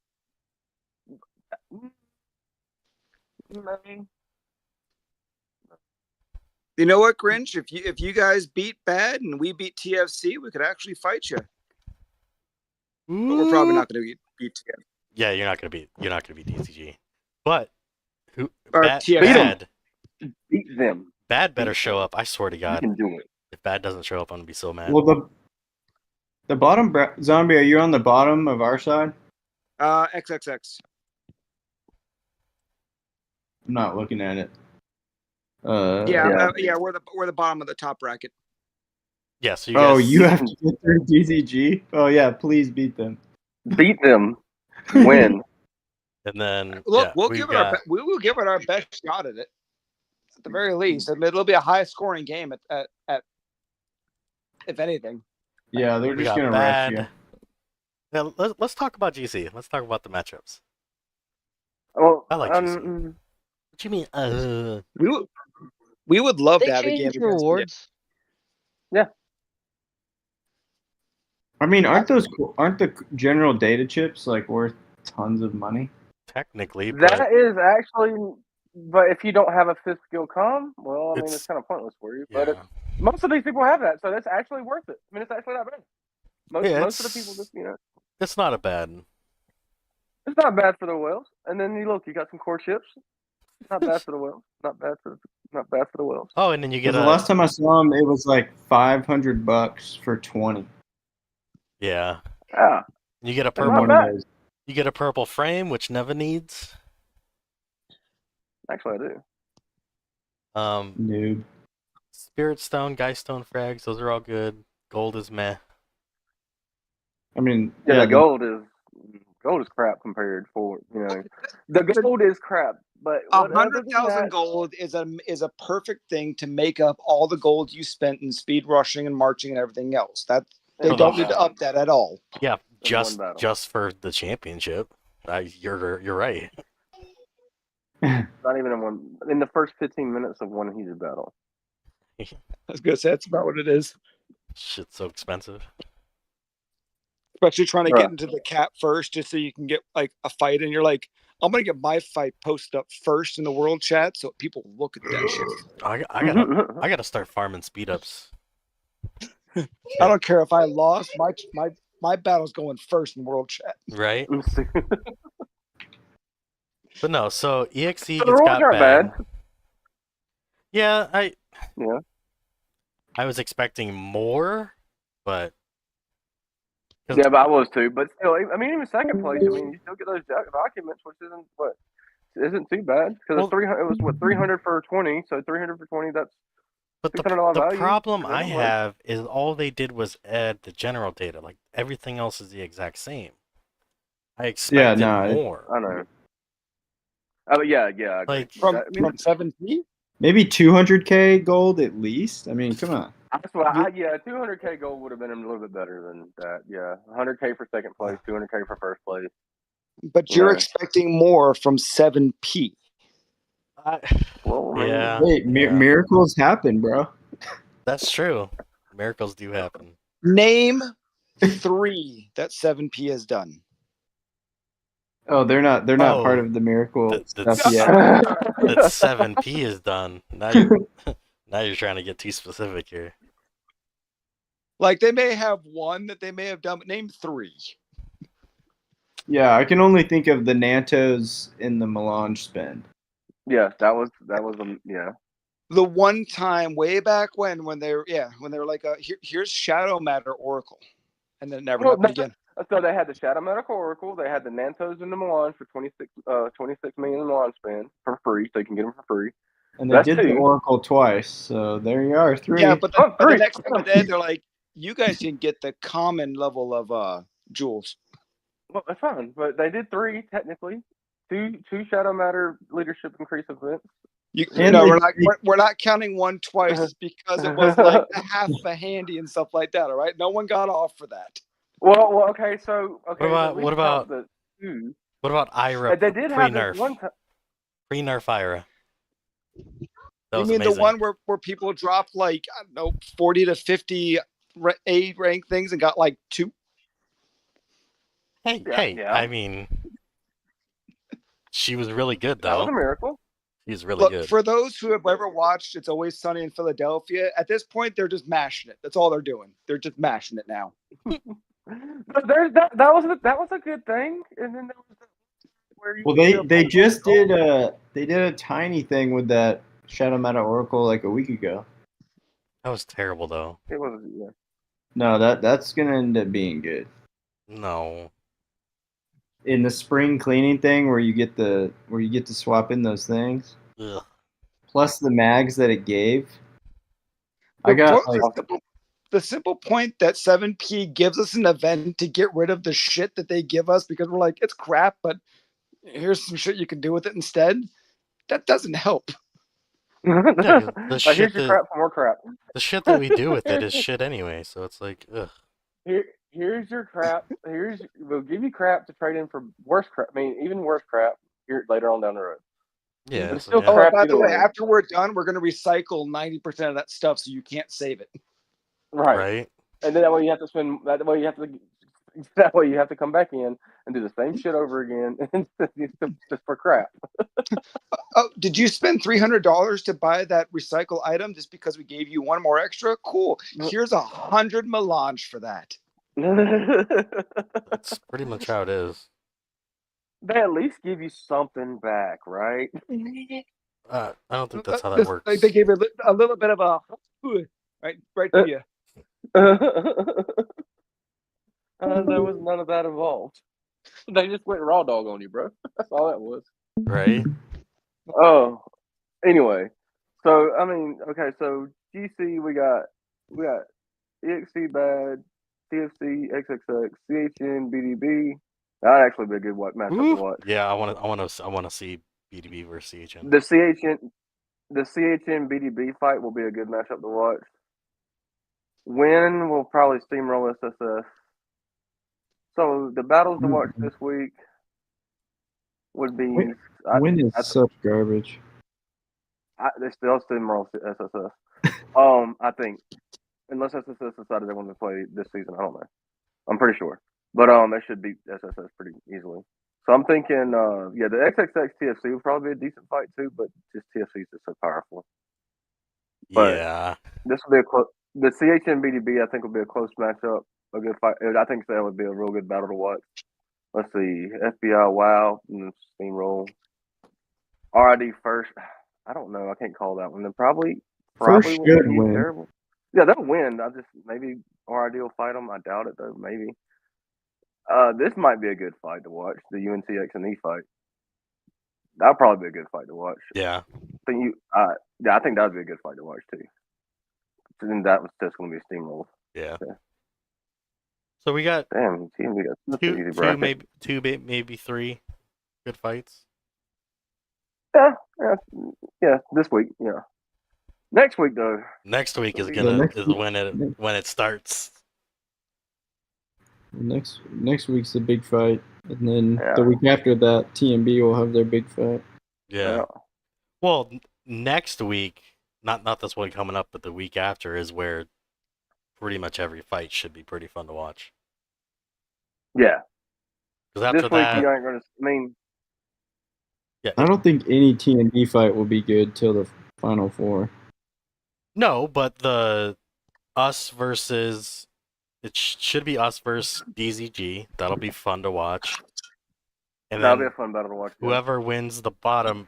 You know what, Grinch? If you guys beat Bad and we beat TFC, we could actually fight you. But we're probably not going to beat together. Yeah, you're not gonna beat DCG, but who? Or Bad, TFC. Beat them. Bad better show up. I swear to You God, can do it. if Bad doesn't show up, I'm gonna be so mad. Well, the bottom zombie. Are you on the bottom of our side? XXX. I'm not looking at it. Yeah, we're the bottom of the top bracket. Yeah, so you guys. Oh, you have to get through DCG. Oh yeah, please beat them. Beat them. Win. And then Look, yeah, we we've will give it our best shot at it. At the very least, I mean, it'll be a high scoring game at if anything. Yeah, they're we just got gonna rush you. Bad. Yeah, let's talk about GC. Let's talk about the matchups. Well, I like GC. What you mean? We would love They to have a game changed against rewards. I mean, aren't the general data chips like worth tons of money? Technically, but that is actually. But if you don't have a fifth skill com, well, I mean, it's kind of pointless for you. But yeah. most of these people have that, so that's actually worth it. I mean, it's actually not bad. Most of the people just, It's not a bad. it's not bad for the whales. And then you got some core chips. Not bad for the whales. Not bad for the whales. Oh, and then you get The last time I saw them, it was like $500 for 20. Yeah. Yeah. You get a They're not purple. bad. You get a purple frame, which Neva needs. Actually, I do. Noob. Spirit Stone, Geist Stone frags, those are all good. Gold is meh. I mean, Yeah, gold is crap compared for the gold is crap. But 100,000 gold is a perfect thing to make up all the gold you spent in speed rushing and marching and everything else. That they don't need to up that at all. Yeah, In one battle. just for the championship. You're right. Not even in the first 15 minutes of one heated battle. I was gonna say that's about what it is. Shit's so expensive. Especially trying to Right. get into the cap first, just so you can get like a fight, and you're like, I'm gonna get my fight posted up first in the world chat, so people look at that shit. I gotta start farming speed ups. I don't care if I lost. My battle's going first in world chat. Right? But no, so EXE The gets rules got aren't bad. bad. Yeah, Yeah. I was expecting more, but Yeah, but I was too. But still, I mean, even second place, I mean, you still get those documents, which isn't too bad because it's 300. It was 300 for 20, so 300 for 20. That's But $600 the value. problem I Anyway. have is all they did was add the general data. Like everything else is the exact same. I expected more. I know. Oh yeah. Like From 7P? Maybe 200K gold at least. I mean, come on. That's what 200K gold would have been a little bit better than that. Yeah, 100K for second place, 200K for first place. But you're expecting more from 7P. Well, yeah. Hey, miracles happen, bro. That's true. Miracles do happen. Name 3 that 7P has done. Oh, they're not part of the miracle stuff yet. That 7P is done. Now you're trying to get too specific here. Like they may have one that they may have done, but name 3. Yeah, I can only think of the Nantos in the Melange spend. Yeah, that was yeah. The one time way back when they were like here's Shadow Matter Oracle, and then never happened again. So they had the Shadow Medical Oracle. They had the Nantos and the Milan for 26 million in Milan spend for free, so you can get them for free. And they That's did the two. Oracle twice, so there you are, 3. Yeah, but the three. next time they're like, you guys can get the common level of jewels. Well, that's fine, but they did 3 technically. Two Shadow Matter leadership increase events. And No, they- we're not counting one twice because it was like a half a handy and stuff like that. All right, no one got off for that. Well, okay. So okay. What about the 2? What about Ira They did have this pre-nerf? one time. Pre-nerf Ira. That You was mean amazing. the one where people dropped like, I don't know, 40 to 50 A rank things and got like 2? Hey, Yeah. I mean, she was really good That was though. a miracle. She's really Look, good. for those who have ever watched It's Always Sunny in Philadelphia, at this point they're just mashing it. That's all they're doing. They're just mashing it now. But that was a good thing, and then there was where you well, they just did a tiny thing with that Shadow Matter Oracle like a week ago. That was terrible though. It was yeah. No, that's gonna end up being good. No. In the spring cleaning thing where you get to swap in those things, Ugh. plus the mags that it gave. I got like the simple point that 7P gives us an event to get rid of the shit that they give us because we're like, it's crap, but here's some shit you can do with it instead. That doesn't help. Yeah, the Like, shit here's your crap for more crap. The shit that we do with it is shit anyway, so it's like, ugh. Here's your crap. We'll give you crap to trade in for worse crap. I mean, even worse crap here later on down the road. Yeah. It's still Oh, crap by the either way, after we're done, we're going to recycle 90% of that stuff so you can't save it. Right. And then that way you have to spend. That way you have to come back in and do the same shit over again, just for crap. Oh, did you spend $300 to buy that recycle item just because we gave you one more extra? Cool. Here's 100 melange for that. That's pretty much how it is. They at least give you something back, right? I don't think that's how that works. Like they gave a little bit of a right to you. There was none of that involved. They just went raw dog on you, bro. That's all that was. Right? Oh, anyway. So I mean, okay. So GC, we got EXE bad, TFC, XXX, CHN, BDB. That'd actually be a good matchup to watch. Yeah, I want to see BDB versus CHN. The CHN BDB fight will be a good matchup to watch. Win will probably steamroll SSS. So the battles to watch this week would be Win is such garbage. They still steamroll SSS. I think, unless SSS decided they wanted to play this season, I don't know. I'm pretty sure, but they should beat SSS pretty easily. So I'm thinking, the XXX TFC would probably be a decent fight too, but just TFC is just so powerful. But yeah, this will be the CHN BDB, I think, will be a close matchup, a good fight. I think that would be a real good battle to watch. Let's see, FBI WoW and steamroll. RID first. I don't know. I can't call that one. Then probably First should win. Terrible. Yeah, they'll win. Maybe RID will fight them. I doubt it though. Maybe. This might be a good fight to watch. The UNTX and E fight. That'll probably be a good fight to watch. Yeah. I think that'd be a good fight to watch too. And that was just going to be a steamroll. Yeah. So we got we got two, maybe 3 good fights. Yeah. This week, yeah. Next week though. Next week is when it starts. Next week's the big fight, and then the week after that, TMB will have their big fight. Yeah. Well, next week, not this one coming up, but the week after is where pretty much every fight should be pretty fun to watch. Yeah. Because after this that, week you ain't gonna. I mean, yeah. I don't think any TMB fight will be good till the Final Four. No, but the us versus. It should be us versus DZG. That'll be fun to watch. And that'll be a fun battle to watch. Whoever wins the bottom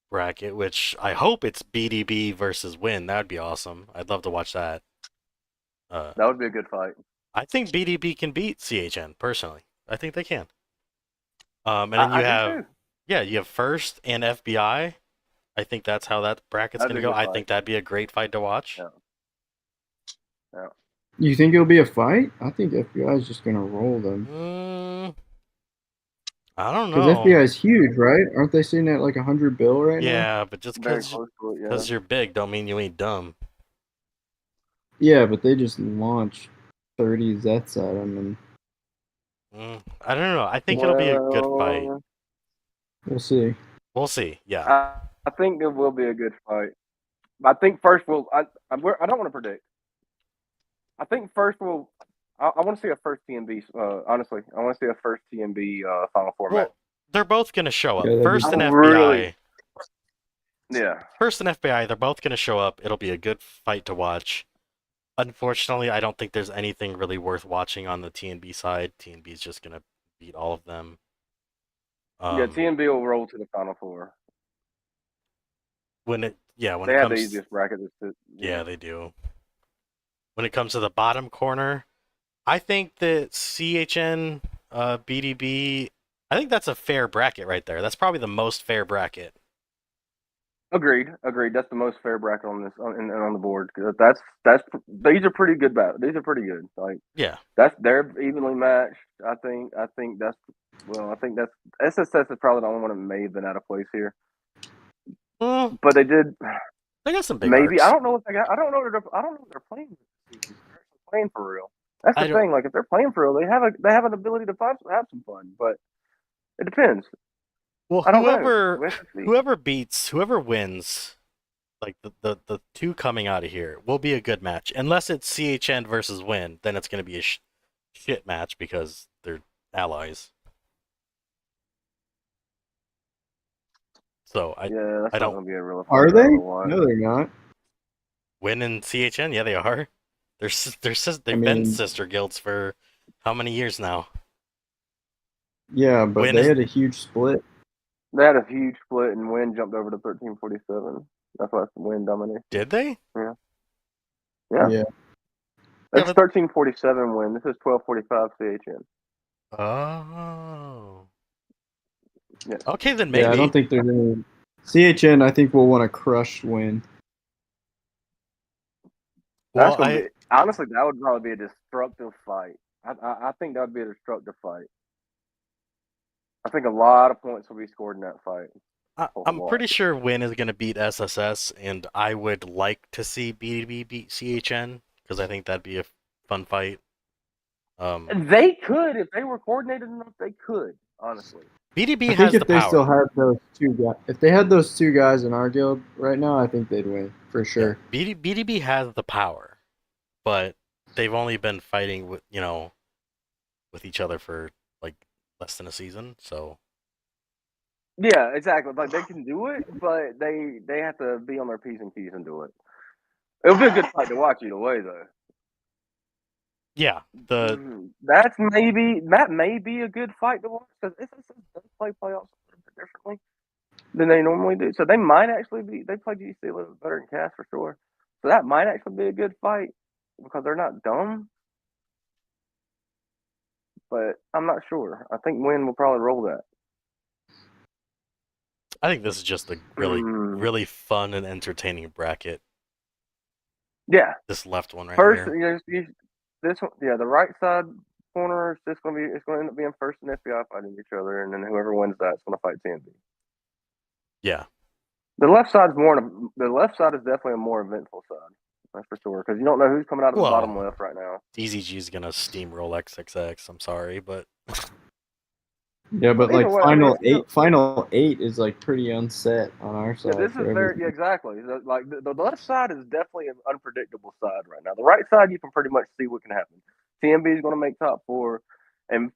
bracket, which I hope it's BDB versus Win, that would be awesome. I'd love to watch that. That would be a good fight. I think BDB can beat CHN personally. I think they can. And then you I do have too. you have First and FBI. I think that's how that bracket's That'd gonna be a go. good I fight. think that'd be a great fight to watch. Yeah. Yeah. You think it'll be a fight? I think FBI is just gonna roll them. I don't Because know. FBI is huge, right? Aren't they sitting at like 100 bill right now? Yeah, but just Very because close to it, yeah. you're big don't mean you ain't dumb. Yeah, but they just launched 30 Zets at them, and I don't know. I think it'll be a good fight. we'll see. We'll see. Yeah. I think it will be a good fight. I think First will. I don't want to predict. I think First will. I want to see a first TMB. Honestly, I want to see a first TMB Final Four match. Well, they're both gonna show up. Yeah, that'd be First and I FBI. really- Yeah. First and FBI, they're both gonna show up. It'll be a good fight to watch. Unfortunately, I don't think there's anything really worth watching on the TNB side. TNB is just gonna beat all of them. Yeah, TMB will roll to the Final Four. When it They it have comes the easiest bracket. yeah, they do. When it comes to the bottom corner, I think that CHN, BDB, I think that's a fair bracket right there. That's probably the most fair bracket. Agreed. That's the most fair bracket on this on the board. That's these are pretty good. These are pretty good. Like Yeah. they're evenly matched. I think that's SSS is probably the only one that may have been out of place here. But they did. They got some big Maybe arcs. I don't know if they got. I don't know if they're playing. They're playing for real. That's the thing. Like if they're playing for real, they have an ability to have some fun. But it depends. Well, I don't know. whoever wins, like the two coming out of here will be a good match. Unless it's CHN versus Win, then it's going to be a shit match because they're allies. So that's I not don't. gonna be a real. Are they? No, they're not. Win and CHN, yeah, they are. They've been mean- sister guilds for how many years now? Yeah, but Win they is- had a huge split. They had a huge split, and Win jumped over to 1347. That's why Win dominated. Did they? Yeah. Yeah. That's 1347 Win. This is 1245 CHN. Oh. Yeah. Okay, then maybe. Yeah, I don't think there's any. CHN, I think, will want to crush Win. That's gonna be, honestly, that would probably be a destructive fight. I think that would be a destructive fight. I think a lot of points will be scored in that fight. I'm pretty sure Win is going to beat SSS, and I would like to see BDB beat CHN because I think that'd be a fun fight. They could if they were coordinated enough. They could, honestly. BDB I has think if the they power. still had those two guys, if they had those two guys in our guild right now, I think they'd win for sure. Yeah, BDB has the power, but they've only been fighting with with each other for like less than a season, so. Yeah, exactly. Like they can do it, but they have to be on their P's and Q's and do it. It'll be a good fight to watch either way, though. Yeah, that may be a good fight to watch because SSS does play playoffs a little bit differently than they normally do. So they might actually they play GC a little bit better than Cass for sure. So that might actually be a good fight because they're not dumb. But I'm not sure. I think Win will probably roll that. I think this is just a really fun and entertaining bracket. Yeah. This left one right First, here. this one, yeah, the right side corner is just going to end up being First and FBI fighting each other, and then whoever wins that is going to fight TNB. Yeah. The left side is definitely a more eventful side. That's for sure, because you don't know who's coming out of the bottom left right now. EZG is gonna steamroll XXX. I'm sorry, but yeah, but like final eight is like pretty unset on our side. Yeah, this is very exactly. Like the left side is definitely an unpredictable side right now. The right side you can pretty much see what can happen. TMB is going to make top four, and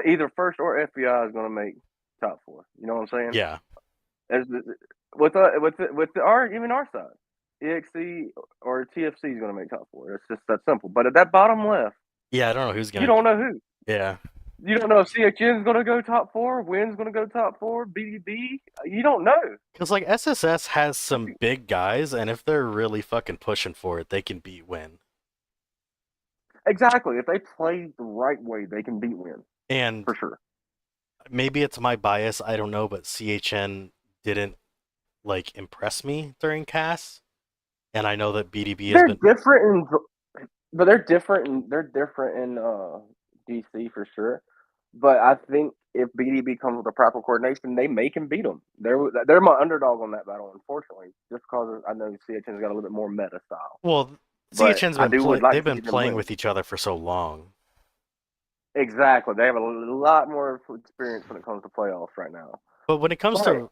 either First or FBI is going to make top four. You know what I'm saying? Yeah. With our side. EXE or TFC is going to make top four. It's just that simple. But at that bottom left, yeah, I don't know who's going to. You don't know who. Yeah. You don't know if CHN is going to go top four, Win's going to go top four, BDB. You don't know. Because like SSS has some big guys, and if they're really fucking pushing for it, they can beat Win. Exactly. If they play the right way, they can beat Win And for sure. maybe it's my bias, I don't know, but CHN didn't like impress me during CAS, and I know that BDB has They're been. different, but they're different. They're different in DC for sure. But I think if BDB comes with the proper coordination, they may can beat them. They're my underdog on that battle, unfortunately, just because I know CHN's got a little bit more meta style. Well, But CHN's I been would like they've to been see them playing win. with each other for so long. Exactly, they have a lot more experience when it comes to playoffs right now. But when it comes to,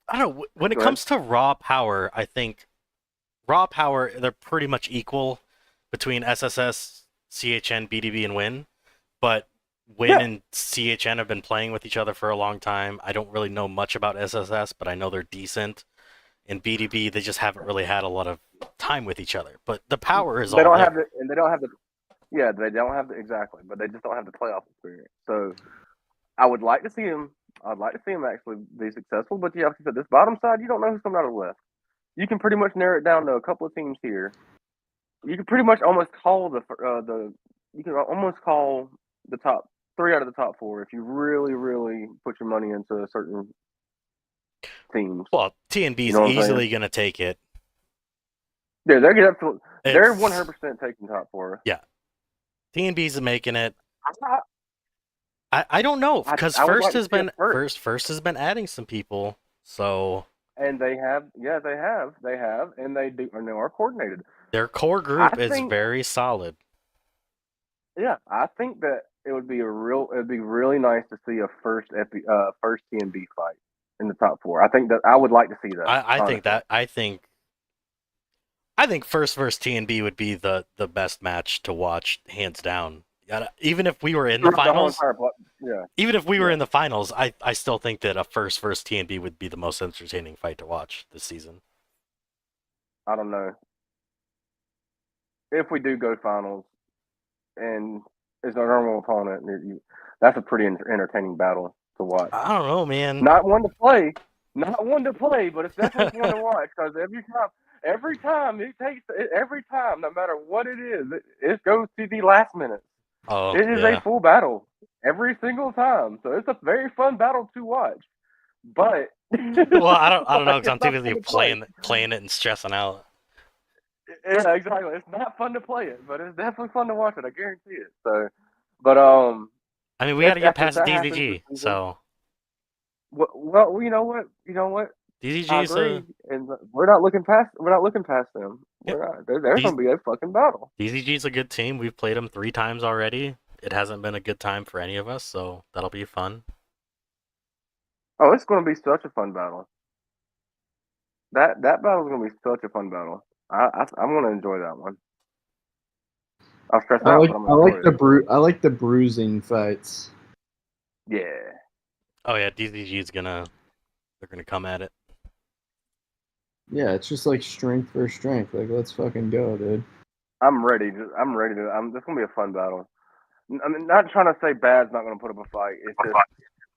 I don't know, when it Go ahead. comes to raw power, I think raw power, they're pretty much equal between SSS, CHN, BDB, and Win. But Win and CHN have been playing with each other for a long time. I don't really know much about SSS, but I know they're decent. In BDB, they just haven't really had a lot of time with each other. But the power is They all don't there. have the, and they don't have the. Yeah, they don't have the exactly, but they just don't have the playoff experience. So I would like to see him. I'd like to see him actually be successful, but you have to put this bottom side. You don't know who's coming out of the left. You can pretty much narrow it down to a couple of teams here. You can pretty much almost call you can almost call the top 3 out of the top 4 if you really, really put your money into certain teams. Well, TNB is You know what I'm easily saying? going to take it. Yeah, they're It's- 100% taking top 4. Yeah. TNB's making it. I don't know, because I would first like to has see a been first. first has been adding some people, so And they have, and they do, and they are coordinated. their core group I is think- very solid. Yeah, I think that it'd be really nice to see a first TNB fight in the top 4. I think that I would like to see that. I think first versus TNB would be the best match to watch, hands down. Even if we were in the finals, even if we were in the finals, I still think that a first versus TNB would be the most entertaining fight to watch this season. I don't know if we do go finals, and it's our normal opponent. That's a pretty entertaining battle to watch. I don't know, man. Not one to play, but it's definitely one to watch because every time, no matter what it is, it goes to the last minute. Oh, it is a full battle every single time, so it's a very fun battle to watch. But well, I don't know because I'm too busy playing it and stressing out. Yeah, exactly. It's not fun to play it, but it's definitely fun to watch it. I guarantee it. So, but I mean, we got to get past DZG. So, well, you know what? DZG I agree, and we're not looking past them. Yep. We're not. There's going to be a fucking battle. DZG's a good team. We've played them 3 times already. It hasn't been a good time for any of us, so that'll be fun. Oh, it's going to be such a fun battle. That battle's going to be such a fun battle. I'm going to enjoy that one. I'll stress out, but I'm going to enjoy it. I like the bruising fights. Yeah. Oh yeah, DZG's they're gonna come at it. Yeah, it's just like strength versus strength. Like, let's fucking go, dude. I'm ready. This gonna be a fun battle. I mean, not trying to say Bad's not gonna put up a fight. It's just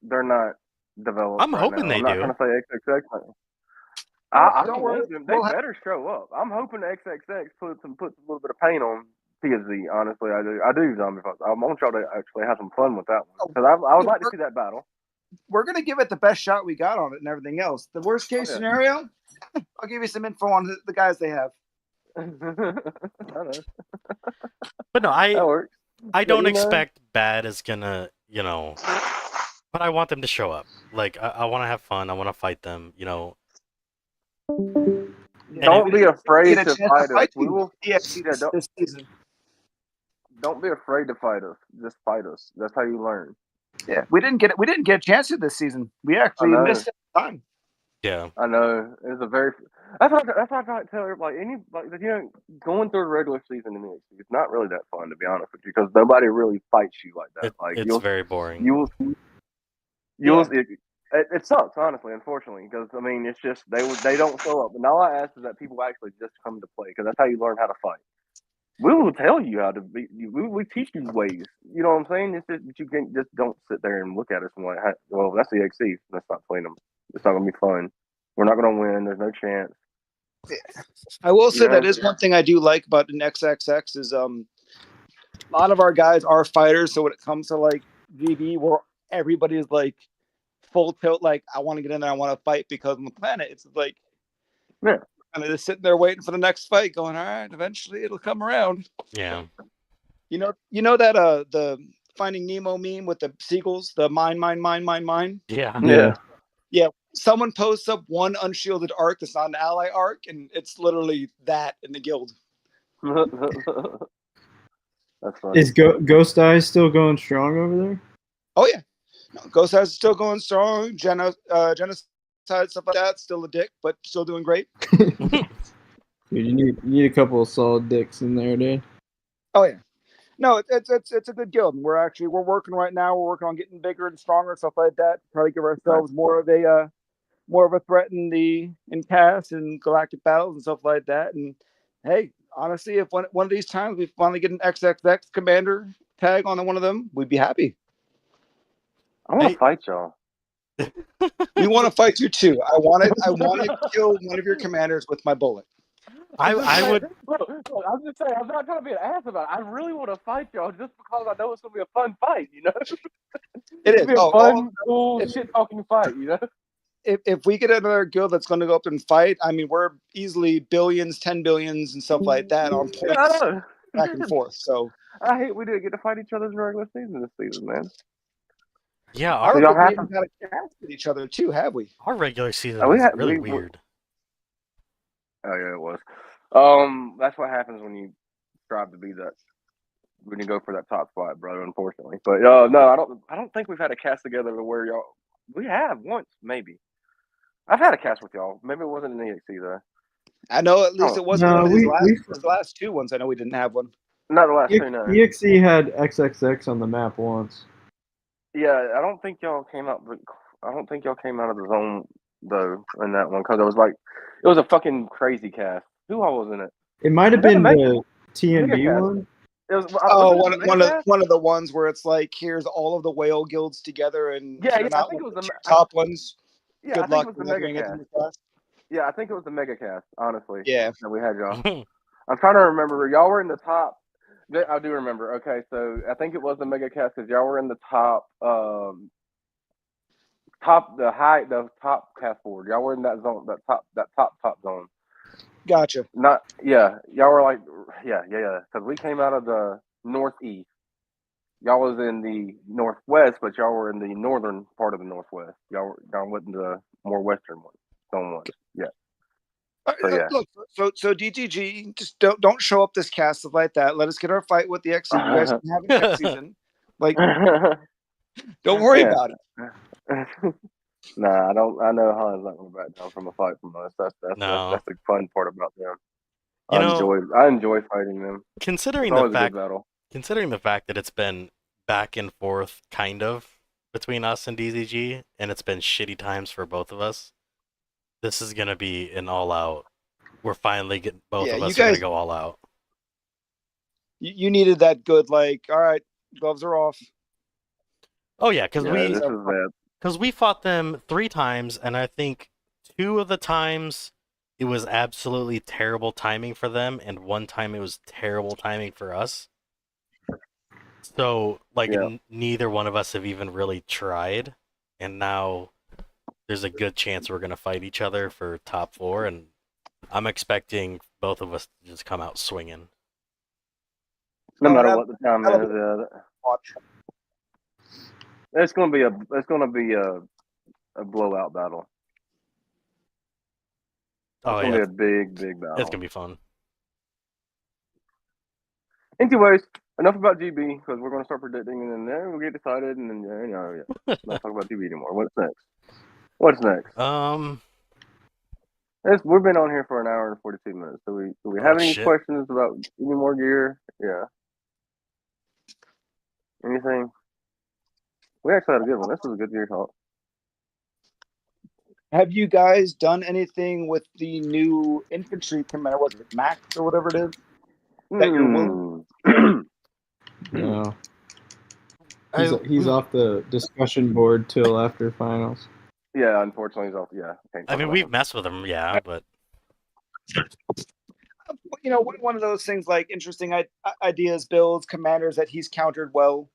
they're not developed. I'm hoping they I'm do. not trying to say XXX. Don't worry. They better show up. I'm hoping XXX puts a little bit of pain on PSZ. Honestly, I do. I do, Zombie Fox. I want y'all to actually have some fun with that one because I would like to see that battle. We're gonna give it the best shot we got on it and everything else. The worst case scenario, I'll give you some info on the guys they have. But no, I don't expect Bad is gonna, but I want them to show up. Like, I want to have fun. I want to fight them. Don't be afraid to fight us. We will. EXE this season. Don't be afraid to fight us. Just fight us. That's how you learn. Yeah, we didn't get a chance to this season. We actually missed time. Yeah, I know. It's a very. That's why I try to tell everybody. Going through the regular season in the EXE, it's not really that fun, to be honest with you, because nobody really fights you like that. It's very boring. It sucks, honestly, unfortunately, because I mean, it's just they don't show up. And all I ask is that people actually just come to play, because that's how you learn how to fight. We will tell you how to be. We teach you ways. You know what I'm saying? It's just that you can't just don't sit there and look at us and like, well, that's the EXE. Let's not play them. It's not gonna be fun. We're not gonna win. There's no chance. I will say Yeah. that is one thing I do like about an XXX is a lot of our guys are fighters. So when it comes to like GB, where everybody is like full tilt, like I want to get in there, I want to fight because on the planet, it's like Yeah. kind of just sitting there waiting for the next fight, going, all right, eventually it'll come around. Yeah. You know that the Finding Nemo meme with the seagulls, the mine. Yeah. Yeah. Yeah, someone posts up one unshielded arc that's not an ally arc, and it's literally that in the guild. That's funny. Is Ghost Eye still going strong over there? Oh yeah, no, Ghost House is still going strong. Genocide stuff like that, still a dick, but still doing great. Dude, you need a couple of solid dicks in there, dude. Oh yeah, no, it's a good guild. And we're working right now. We're working on getting bigger and stronger and stuff like that. To try to give ourselves more of a threat in cast and galactic battles and stuff like that. And hey, honestly, if one of these times we finally get an XXX commander tag on one of them, we'd be happy. I want to fight y'all. We want to fight you too. I want to kill one of your commanders with my bullet. I would. Look, I'm just saying, I'm not trying to be an ass about it. I really want to fight y'all just because I know it's gonna be a fun fight. You know, It is be a fun, cool, shit talking fight. You know. If we get another guild that's going to go up and fight, I mean, we're easily billions, 10 billions, and stuff like that on points back and forth. So I hate we didn't get to fight each other in regular season this season, man. Yeah, I So don't y'all think we have even got a chance with each other too, have we? our regular season Oh, we was had- really we- weird. Oh yeah, it was. That's what happens when you strive to be that. When you go for that top spot, brother. Unfortunately, but no, I don't think we've had a cast together to where y'all. We have once, maybe. I've had a cast with y'all. Maybe it wasn't in EXE though. I know at least it wasn't No, one of these we- last two ones. I know we didn't have one. Not the last two, no. EXE had XXX on the map once. Yeah, I don't think y'all came out. I don't think y'all came out of the zone though in that one because it was a fucking crazy cast. Who all was in it? It might have Was that been the the TNB Megacast? one. It was. Oh, was it the Megacast? one of the ones where it's like, here's all of the whale guilds together, and Yeah, they're I not think it one was of the the top ones. Yeah, Good I think luck it was the delivering it to Megacast. the class. Yeah, I think it was the Megacast. Honestly, Yeah. that we had y'all. I'm trying to remember. Y'all were in the top. I do remember. Okay, so I think it was the Megacast because y'all were in the top. The top cast board. Y'all were in that zone. That top zone. Gotcha. Not yeah. Y'all were like yeah. Because we came out of the northeast. Y'all was in the northwest, but y'all were in the northern part of the northwest. Y'all went in the more western one. Zone one. Yeah. So yeah. Look, so DTG, just don't show up this cast stuff like that. Let us get our fight with the EXE. You guys can have it next season. Like, don't worry Yeah. about it. Nah, I don't. I know Han's not going to back down from a fight from us. That's No. that's the fun part about them. You I know, enjoy fighting them. Considering It's the always a good fact battle. that it's been back and forth kind of between us and DZG, and it's been shitty times for both of us, this is gonna be an all out. We're finally getting both of us are gonna go all out. You needed that good, like, all right, gloves are off. Oh yeah, because this is bad. we fought them 3 times, and I think 2 of the times it was absolutely terrible timing for them, and 1 time it was terrible timing for us. So, like, neither one of us have even really tried, and now there's a good chance we're gonna fight each other for top 4, and I'm expecting both of us to just come out swinging. No matter what the time is, it's gonna be a blowout battle. Oh, it's gonna be a big battle. It's gonna be fun. Anyways, enough about GB because we're gonna start predicting and then we'll get decided and then not talk about GB anymore. What's next? We've been on here for an hour and 42 minutes. Do we have any questions about any more gear? Yeah. Anything? We actually had a good one. This was a good gear talk. Have you guys done anything with the new infantry commander? Was it Max or whatever it is? That you're willing? No. He's off the discussion board till after finals. Yeah, unfortunately, he's off. Yeah. I mean, we've messed with him, yeah, but One of those things like interesting ideas, builds, commanders that he's countered well,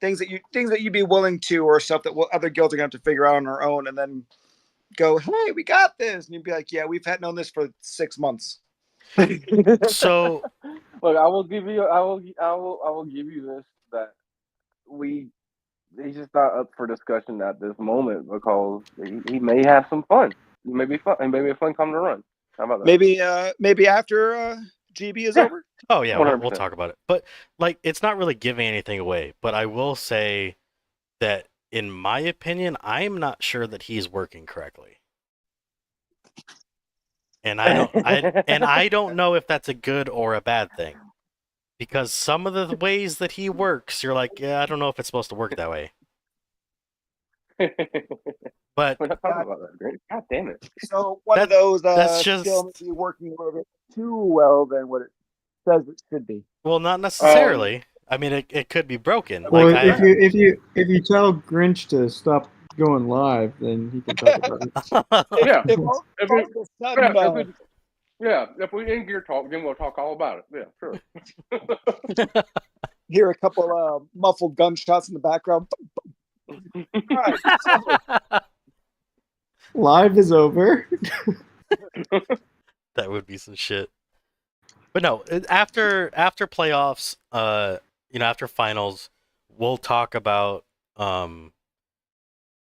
things that you'd be willing to, or stuff that other guilds are gonna have to figure out on their own, and then go, hey, we got this, and you'd be like, yeah, we've known this for 6 months. So, look, I will give you this, that he's just not up for discussion at this moment because he may have some fun. Maybe a fun come to run. How about that? Maybe after GB is over. Oh yeah, we'll 100%. talk about it. But like, it's not really giving anything away. But I will say that, in my opinion, I'm not sure that he's working correctly. And I don't know if that's a good or a bad thing. Because some of the ways that he works, you're like, yeah, I don't know if it's supposed to work that way. But we're not talking about that, Grant. God damn it! So one of those that's just still maybe working a little bit too well than what it says it should be. Well, not necessarily. I mean, it could be broken. Well, Like, if you tell Grinch to stop going live, then he can talk about it. Yeah. If If we in gear talk, then we'll talk all about it. Yeah, sure. Hear a couple muffled gunshots in the background. Live is over. That would be some shit. But no, after playoffs, after finals, we'll talk about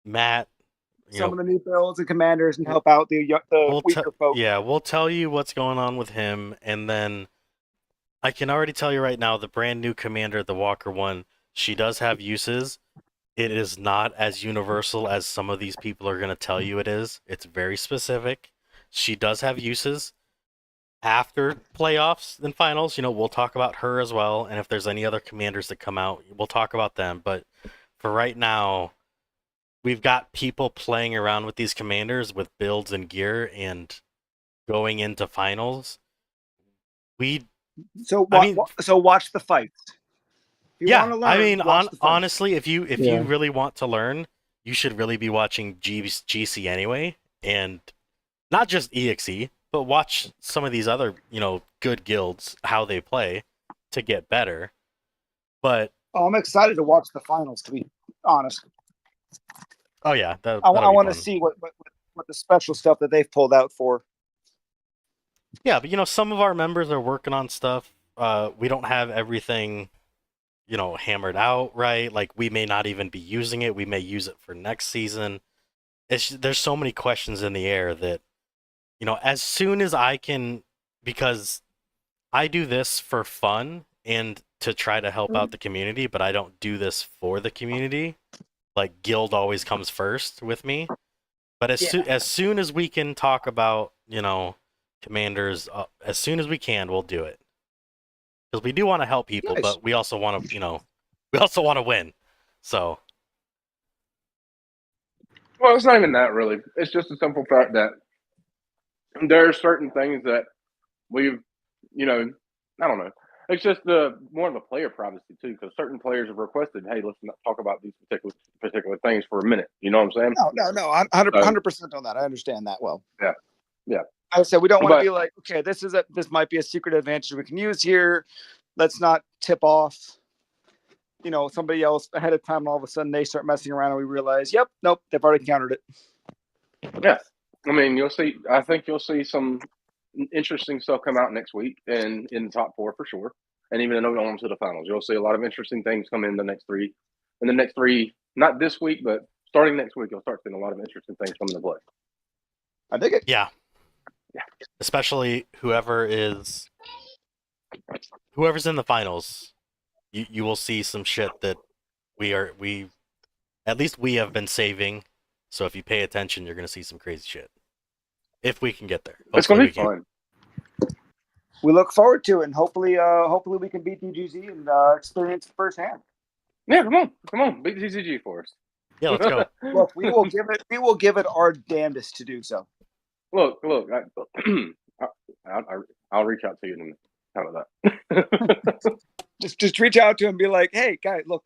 Matt. Some of the new builds and commanders, and help out the weaker folks. Yeah, we'll tell you what's going on with him, and then I can already tell you right now, the brand new commander, the Walker one, she does have uses. It is not as universal as some of these people are going to tell you it is. It's very specific. She does have uses. After playoffs and finals, we'll talk about her as well. And if there's any other commanders that come out, we'll talk about them. But for right now, we've got people playing around with these commanders with builds and gear and going into finals. So watch the fights. Honestly, if you really want to learn, you should really be watching GC anyway, and not just EXE, but watch some of these other, good guilds, how they play to get better. But I'm excited to watch the finals, to be honest. Oh yeah, I want to see what the special stuff that they've pulled out for. Yeah, but some of our members are working on stuff. We don't have everything hammered out, right? Like, we may not even be using it. We may use it for next season. There's so many questions in the air that, as soon as I can, because I do this for fun and to try to help out the community, but I don't do this for the community. Like, guild always comes first with me. But as soon as we can talk about, commanders, as soon as we can, we'll do it. Because we do want to help people, but we also want to, win. So. Well, it's not even that, really. It's just a simple fact that there are certain things that we've, I don't know. It's just more of the player privacy too, because certain players have requested, "Hey, let's not talk about these particular things for a minute." You know what I'm saying? No, I'm 100% on that. I understand that well. Yeah. I said we don't want to be like, okay, this might be a secret advantage we can use here. Let's not tip off, somebody else ahead of time, and all of a sudden they start messing around and we realize, nope, they've already countered it. Yeah, I mean, you'll see. I think you'll see some interesting stuff come out next week, and in the top 4 for sure, and even on to the finals. You'll see a lot of interesting things come in the next 3. In the next 3, not this week, but starting next week, you'll start seeing a lot of interesting things come into play. I dig it. Yeah. Especially whoever's in the finals, you will see some shit that we at least we have been saving. So if you pay attention, you're gonna see some crazy shit. If we can get there, it's gonna be fun. We look forward to it, and hopefully we can beat DGZ and experience it firsthand. Yeah, come on, beat DGZ for us. Yeah, let's go. Look, we will give it our damnedest to do so. Look, I'll reach out to you in a minute. How about that? just reach out to him and be like, hey, guy, look,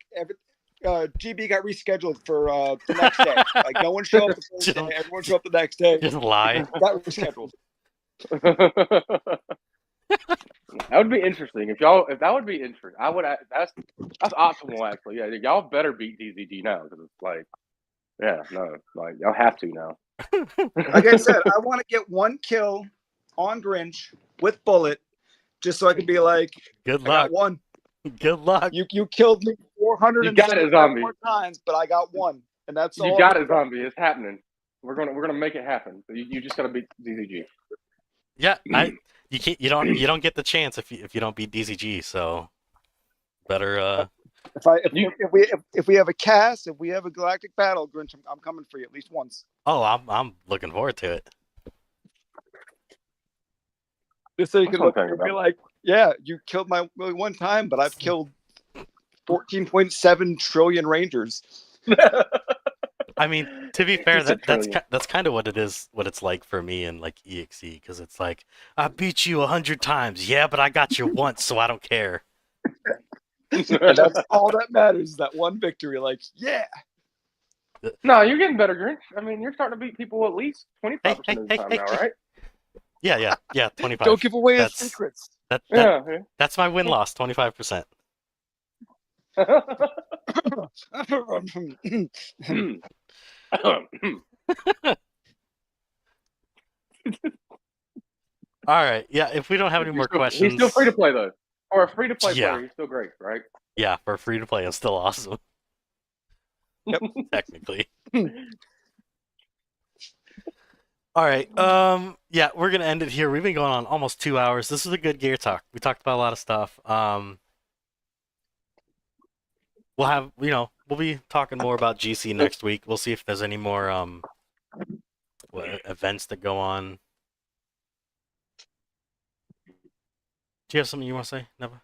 GB got rescheduled for the next day. Like, no one showed up the first day, everyone showed up the next day. Just lie. Got rescheduled. That would be interesting if that would be interesting. I would. That's optimal actually. Yeah, y'all better beat DZG now because it's like, yeah, no, like y'all have to now. Like I said, I want to get one kill on Grinch with Bullet, just so I can be like, Good I got luck. one. Good luck. You killed me You got it, 475 zombie. more times, but I got one, and that's all. You got it, zombie. It's happening. We're gonna make it happen. You just gotta beat DZG. Yeah, you don't get the chance if you don't beat DZG. So better. If we have a cast, if we have a galactic battle, Grinch, I'm coming for you at least once. Oh, I'm looking forward to it. Just so you That's can what look I'm and talking be about. like, yeah, you killed my Willie one time, but I've killed 14.7 trillion Rangers. I mean, to be fair, It's a that's kind of what it is. What it's like for me in like EXE, because it's like I beat you 100 times. Yeah, but I got you once, so I don't care. And that's all that matters, that one victory. Like, yeah. No, you're getting better, Grinch. I mean, you're starting to beat people at least 25% of the time now, right? Yeah, 25. Don't give away his That's secrets. That's my win loss, 25%. All right, yeah. If we don't have any more questions, He's still free to play though. For a free to play Yeah. player, he's still great, right? yeah, for free to play, it's still awesome. Yep. Technically. All right. Yeah, we're gonna end it here. We've been going on almost 2 hours. This was a good gear talk. We talked about a lot of stuff. We'll have we'll be talking more about GC next week. We'll see if there's any more events that go on. Do you have something you want to say, Neva?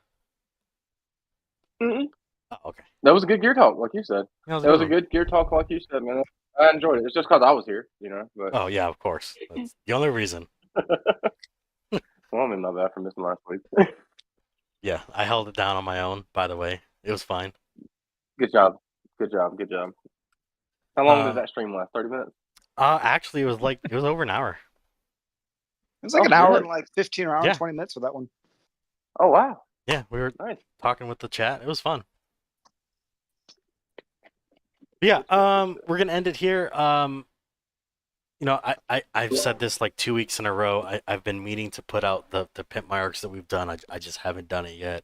Mm-mm. Oh, okay. That was a good gear talk, like you said. That That was a one. good gear talk, like you said, man. I enjoyed it. It's just because I was here, But Oh yeah, of course. That's the only reason. well, I'm in my bad for missing last week. Yeah, I held it down on my own. By the way, it was fine. Good job. How long did that stream last? 30 minutes. Actually, it was over an hour. It was like an hour and like 15 or hour Yeah. and 20 minutes for that one. Oh wow. Yeah, we were Nice. talking with the chat. It was fun. Yeah, we're gonna end it here. I've said this like 2 weeks in a row. I've been meaning to put out the Pimp My Arcs that we've done. I just haven't done it yet.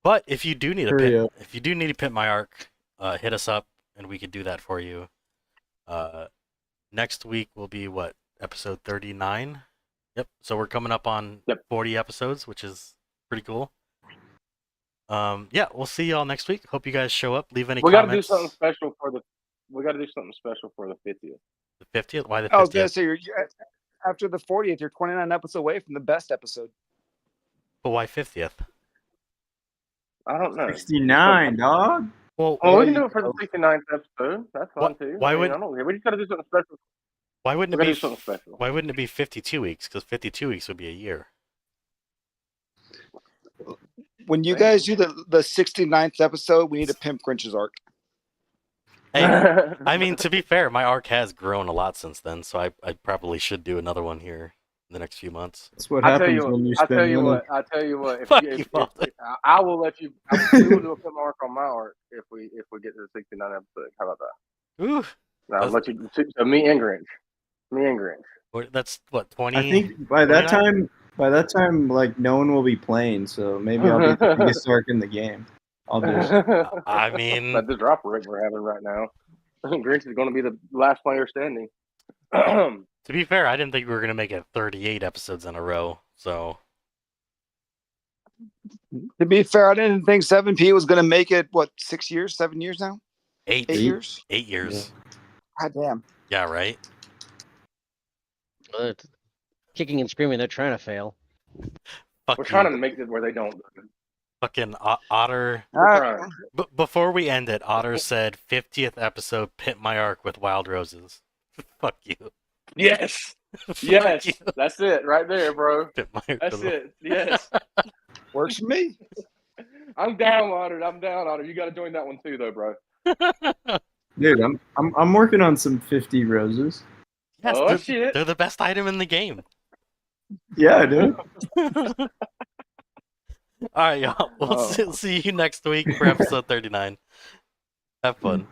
But if you do need a Pimp My Arc, hit us up and we could do that for you. Next week will be what, episode 39? Yep. So we're coming up on 40 episodes, which is pretty cool. Yeah, we'll see y'all next week. Hope you guys show up. Leave any We got to do comments. something special for the 50th. The 50th? Why the 50th? I was gonna say you're after the 40th, you're 29 episodes away from the best episode. But why 50th? I don't know. 69, dog. Well, we can do it for the 69th episode. That's fine too. Why I don't know. We just got to do something special. Why wouldn't We it gotta be do something special. Why wouldn't it be 52 weeks? Because 52 weeks would be a year. When you guys do the 69th episode, we need to pimp Grinch's arc. Hey, I mean, to be fair, my arc has grown a lot since then, so I probably should do another one here in the next few months. That's what happens when you spend money. I tell you what. Fuck you, Walter. I will let you. We will do a film arc on my arc if we get to the 69 episode. How about that? Ooh, I'll let you. So me and Grinch. That's what, 20. I think by that time, like no one will be playing, so maybe I'll be the biggest arc in the game. I'll do it. I mean, but the drop rate we're having right now, Grinch is going to be the last player standing. to be fair, I didn't think we were gonna make it 38 episodes in a row. So, To be fair, I didn't think 7P was gonna make it. What, 6 years, 7 years now? 8 years. 8 years. God damn. Yeah, right. But kicking and screaming, they're trying to fail. Fuck We're you. trying to make it where they don't. Fucking Otter. Trying. Before we end it, Otter said 50th episode, Pimp My Arc with Wild Roses. Fuck you. Yes. Fuck Yes. you. That's it right there, bro. Pimp My Arc That's with- it. Yes. Works for me. I'm down, Otter. You got to join that one too, though, bro. Dude, I'm working on some 50 roses. Yes, Oh, they're, shit. they're the best item in the game. Yeah, dude. All right, y'all. We'll see you next week for episode 39. Have fun.